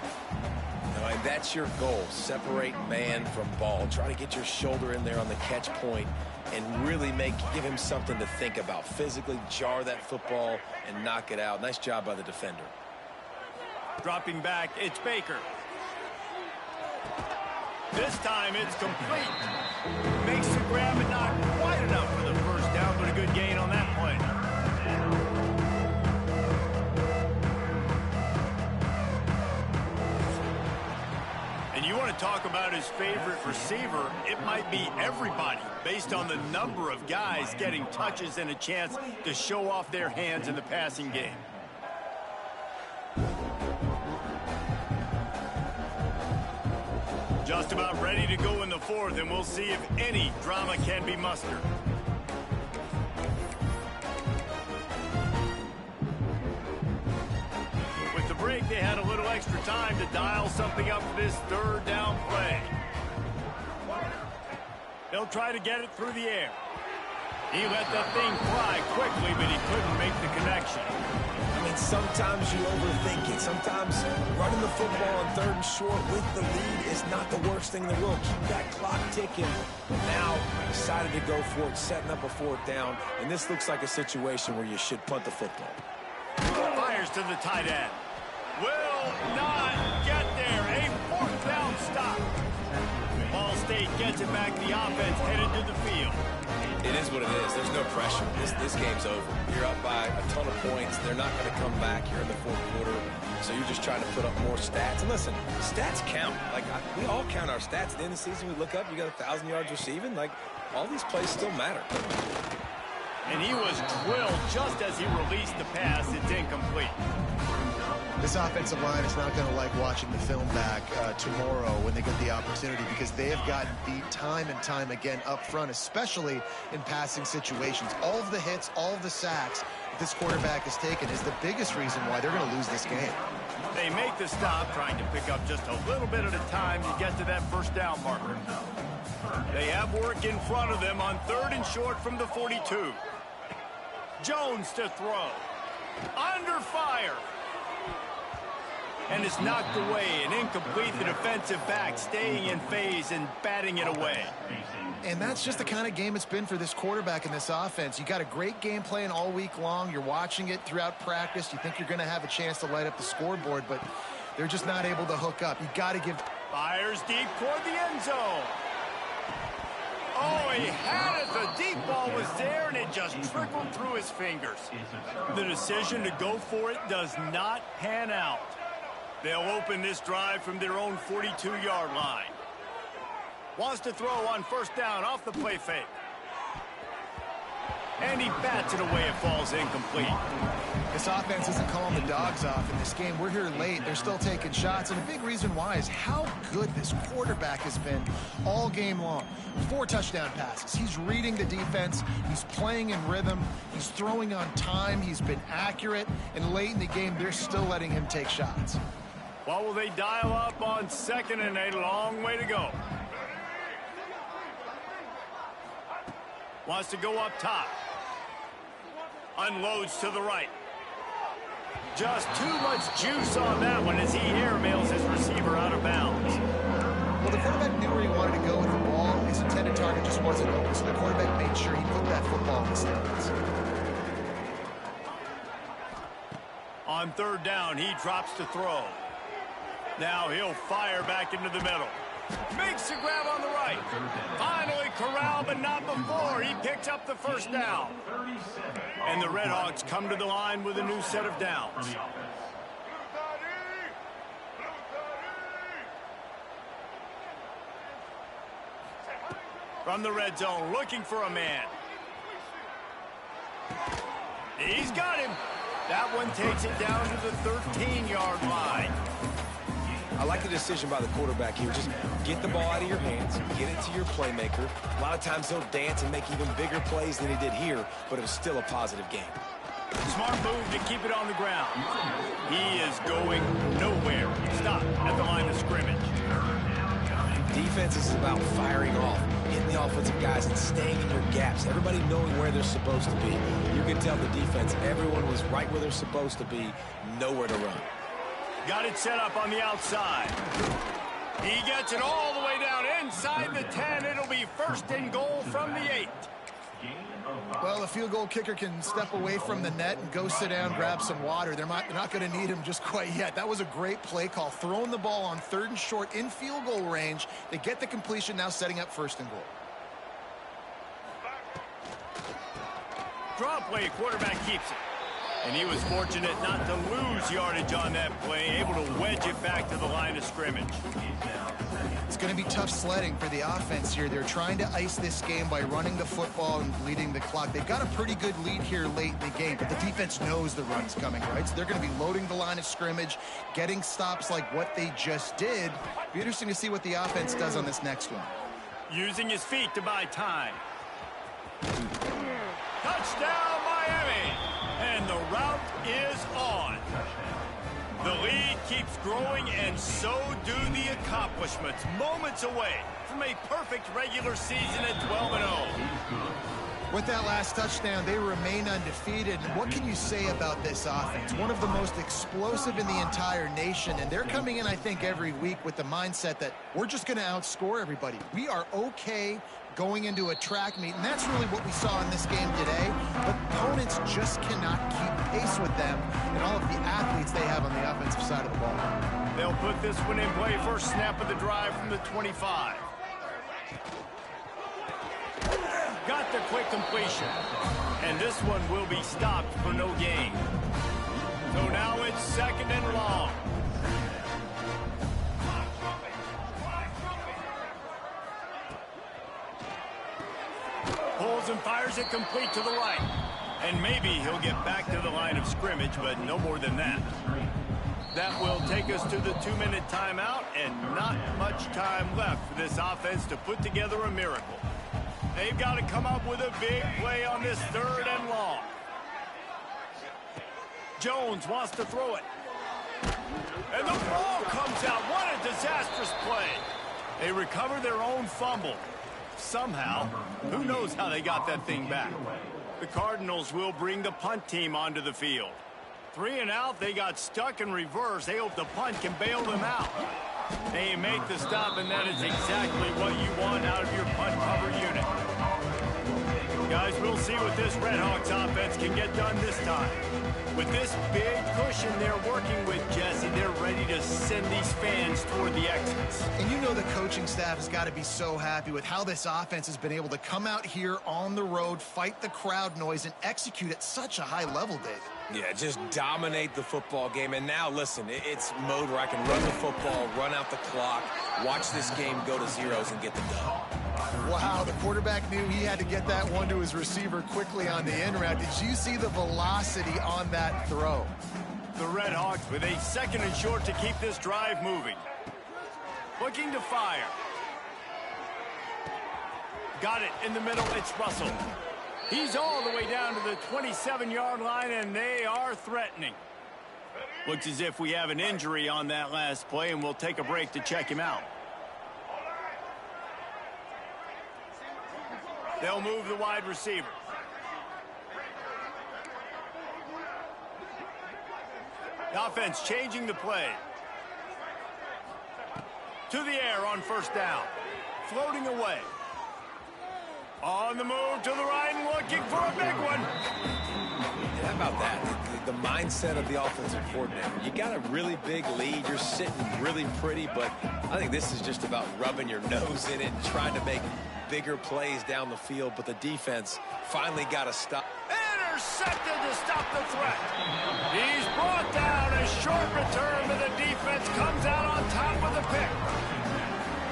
C: And that's your goal. Separate man from ball. Try to get your shoulder in there on the catch point and really give him something to think about. Physically jar that football and knock it out. Nice job by the defender.
A: Dropping back, it's Baker. This time it's complete. Makes the grab and not quite enough for the first down, but a good gain on that play. And you want to talk about his favorite receiver, it might be everybody based on the number of guys getting touches and a chance to show off their hands in the passing game. Just about ready to go in the fourth, and we'll see if any drama can be mustered. With the break, they had a little extra time to dial something up for this third down play. They'll try to get it through the air. He let that thing fly quickly, but he couldn't make the connection.
C: I mean, sometimes you overthink it. Sometimes running the football on third and short with the lead is not the worst thing in the world. Keep that clock ticking. But now, decided to go for it, setting up a fourth down. And this looks like a situation where you should punt the football.
A: Fires to the tight end. Will not get there. A fourth down stop. Ball State gets it back. The offense headed to the field.
C: It is what it is. There's no pressure. This game's over. You're up by a ton of points. They're not going to come back here in the fourth quarter. So you're just trying to put up more stats. And listen, stats count. Like, we all count our stats. At the end of the season, we look up, you got 1,000 yards receiving. Like, all these plays still matter.
A: And he was drilled just as he released the pass. It's incomplete.
B: This offensive line is not going to like watching the film back tomorrow when they get the opportunity, because they have gotten beat time and time again up front, especially in passing situations. All of the hits, all of the sacks that this quarterback has taken is the biggest reason why they're going to lose this game.
A: They make the stop, trying to pick up just a little bit at a time to get to that first down marker. They have work in front of them on third and short from the 42. Jones to throw. Under fire. And it's knocked away and incomplete. The defensive back staying in phase and batting it away.
B: And that's just the kind of game it's been for this quarterback in this offense. You got a great game plan all week long. You're watching it throughout practice. You think you're going to have a chance to light up the scoreboard, but they're just not able to hook up. You got to give.
A: Fires deep toward the end zone. Oh, he had it. The deep ball was there, and it just trickled through his fingers. The decision to go for it does not pan out. They'll open this drive from their own 42-yard line. Wants to throw on first down off the play fake. And he bats it away. It falls incomplete.
B: This offense isn't calling the dogs off in this game. We're here late. They're still taking shots. And a big reason why is how good this quarterback has been all game long. 4 touchdown passes. He's reading the defense. He's playing in rhythm. He's throwing on time. He's been accurate. And late in the game, they're still letting him take shots.
A: What will they dial up on second and a long way to go? Wants to go up top. Unloads to the right. Just too much juice on that one as he airmails his receiver out of bounds.
B: Well, the quarterback knew where he wanted to go with the ball. His intended target just wasn't open, so the quarterback made sure he put that football in the stands.
A: On third down, he drops to throw. Now he'll fire back into the middle. Makes the grab on the right. Finally corralled, but not before. He picks up the first down. And the Redhawks come to the line with a new set of downs. From the red zone, looking for a man. He's got him. That one takes it down to the 13-yard line.
C: I like the decision by the quarterback here. Just get the ball out of your hands, get it to your playmaker. A lot of times he'll dance and make even bigger plays than he did here, but it was still a positive game.
A: Smart move to keep it on the ground. He is going nowhere. Stop at the line of scrimmage.
C: Defense is about firing off, hitting the offensive guys and staying in your gaps. Everybody knowing where they're supposed to be. You can tell the defense, everyone was right where they're supposed to be, nowhere to run.
A: Got it set up on the outside. He gets it all the way down inside the 10. It'll be first and goal from the 8.
B: Well, the field goal kicker can step away from the net and go sit down, grab some water. They're not going to need him just quite yet. That was a great play call. Throwing the ball on third and short in field goal range. They get the completion, now setting up first and goal.
A: Draw play, quarterback keeps it. And he was fortunate not to lose yardage on that play, able to wedge it back to the line of scrimmage.
B: It's going to be tough sledding for the offense here. They're trying to ice this game by running the football and bleeding the clock. They've got a pretty good lead here late in the game, but the defense knows the run's coming, right? So they're going to be loading the line of scrimmage, getting stops like what they just did. Be interesting to see what the offense does on this next one.
A: Using his feet to buy time. Touchdown, Miami! And the route is on. The lead keeps growing, and so do the accomplishments. Moments away from a perfect regular season at 12-0.
B: With that last touchdown, they remain undefeated. And what can you say about this offense? One of the most explosive in the entire nation, and they're coming in, I think, every week with the mindset that we're just going to outscore everybody. We are okay going into a track meet, and that's really what we saw in this game today. But opponents just cannot keep pace with them and all of the athletes they have on the offensive side of the ball.
A: They'll put this one in play. First snap of the drive from the 25. Got the quick completion. And this one will be stopped for no gain. So now it's second and long. Pulls and fires it complete to the right. And maybe he'll get back to the line of scrimmage, but no more than that. That will take us to the 2-minute timeout, and not much time left for this offense to put together a miracle. They've got to come up with a big play on this third and long. Jones wants to throw it. And the ball comes out. What a disastrous play. They recover their own fumble. Somehow, who knows how they got that thing back. The Cardinals will bring the punt team onto the field. 3 and out, they got stuck in reverse. They hope the punt can bail them out. They make the stop, and that is exactly what you want out of your punt cover unit. Guys, we'll see what this Redhawks offense can get done this time. With this big cushion they're working with, Jesse, they're ready to send these fans toward the exits.
B: And you know the coaching staff has got to be so happy with how this offense has been able to come out here on the road, fight the crowd noise, and execute at such a high level, David.
C: Yeah, just dominate the football game. And now, listen, it's mode where I can run the football, run out the clock, watch this game go to zeros and get the dub.
B: Wow, the quarterback knew he had to get that one to his receiver quickly on the in route. Did you see the velocity on that throw?
A: The Redhawks with a second and short to keep this drive moving. Looking to fire. Got it in the middle. It's Russell. He's all the way down to the 27-yard line, and they are threatening. Looks as if we have an injury on that last play, and we'll take a break to check him out. They'll move the wide receiver. The offense changing the play. To the air on first down. Floating away. On the move to the right and looking for a big one.
C: How about that? The mindset of the offensive coordinator. You got a really big lead. You're sitting really pretty, but I think this is just about rubbing your nose in it and trying to make bigger plays down the field, but the defense finally got to stop.
A: Intercepted to stop the threat. He's brought down. A short return, but the defense comes out on top with a pick.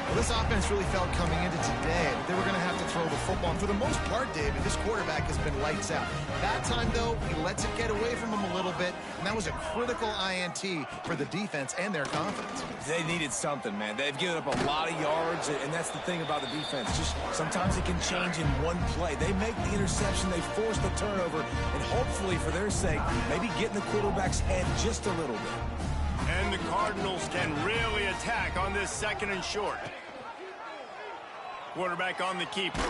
B: Well, this offense really felt coming into today they were going to have to throw the football. And for the most part, David, this quarterback has been lights out. That time, though, he lets it get away from him a little bit, and that was a critical INT for the defense and their confidence.
C: They needed something, man. They've given up a lot of yards, and that's the thing about the defense. Just sometimes it can change in one play. They make the interception, they force the turnover, and hopefully, for their sake, maybe get in the quarterback's head just a little bit.
A: And the Cardinals can really attack on this second and short. Quarterback on the keeper.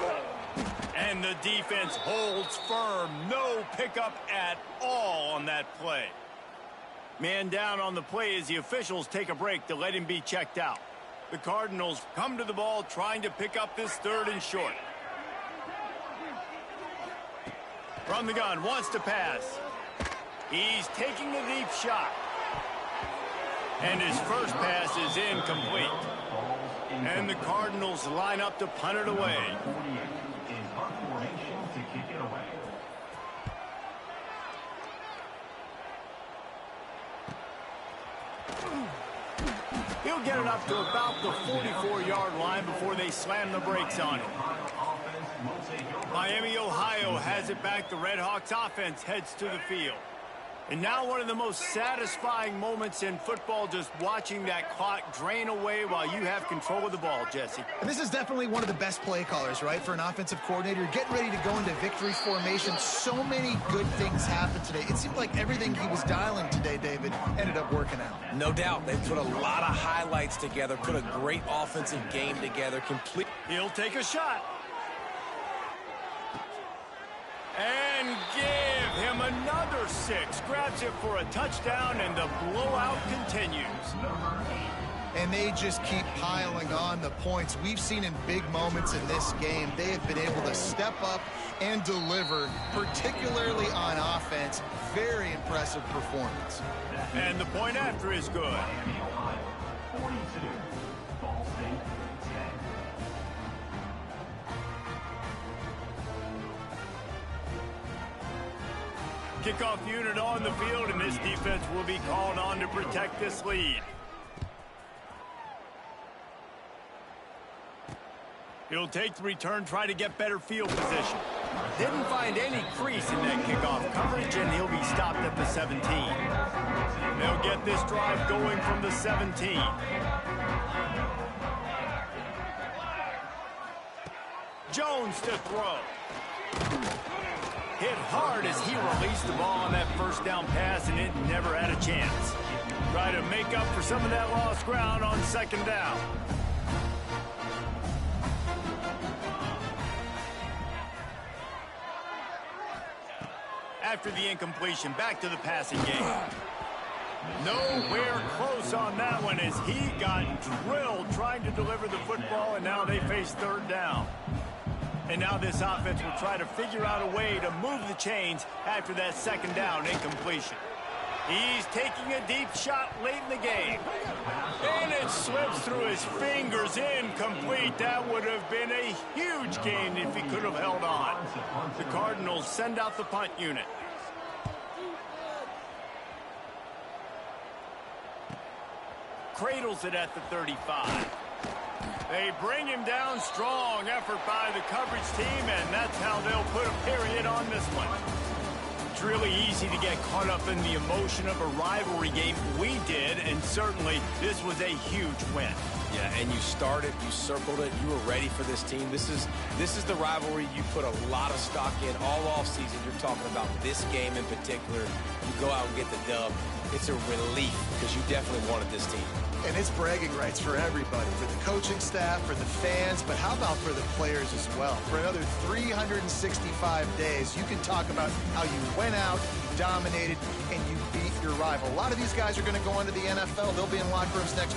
A: And the defense holds firm. No pickup at all on that play. Man down on the play as the officials take a break to let him be checked out. The Cardinals come to the ball trying to pick up this third and short. From the gun, wants to pass. He's taking a deep shot. And his first pass is incomplete. And the Cardinals line up to punt it away. He'll get it up to about the 44-yard line before they slam the brakes on it. Miami, Ohio has it back. The Redhawks offense heads to the field. And now one of the most satisfying moments in football, just watching that clock drain away while you have control of the ball, Jesse.
B: And this is definitely one of the best play callers, right, for an offensive coordinator. Getting ready to go into victory formation. So many good things happened today. It seemed like everything he was dialing today, David, ended up working out.
C: No doubt. They put a lot of highlights together, put a great offensive game together.
A: He'll take a shot. And give him another 6. Grabs it for a touchdown, and the blowout continues.
B: And they just keep piling on the points. We've seen in big moments in this game, they have been able to step up and deliver, particularly on offense. Very impressive performance.
A: And the point after is good. Kickoff unit on the field, and this defense will be called on to protect this lead. He'll take the return, try to get better field position. Didn't find any crease in that kickoff coverage, and he'll be stopped at the 17. They'll get this drive going from the 17. Jones to throw. Hit hard as he released the ball on that first down pass, and it never had a chance. Try to make up for some of that lost ground on second down. After the incompletion, back to the passing game. Nowhere close on that one as he got drilled trying to deliver the football, and now they face third down. And now this offense will try to figure out a way to move the chains after that second down incompletion. He's taking a deep shot late in the game. And it slips through his fingers, incomplete. That would have been a huge gain if he could have held on. The Cardinals send out the punt unit. Cradles it at the 35. They bring him down. Strong effort by the coverage team, and that's how they'll put a period on this one. It's really easy to get caught up in the emotion of a rivalry game. We did, and certainly this was a huge win.
C: Yeah, and you started, you circled it, you were ready for this team. This is the rivalry you put a lot of stock in all offseason. You're talking about this game in particular. You go out and get the dub. It's a relief because you definitely wanted this team.
B: And it's bragging rights for everybody, for the coaching staff, for the fans, but how about for the players as well? For another 365 days, you can talk about how you went out, you dominated, and you beat your rival. A lot of these guys are going to go into the NFL. They'll be in locker rooms next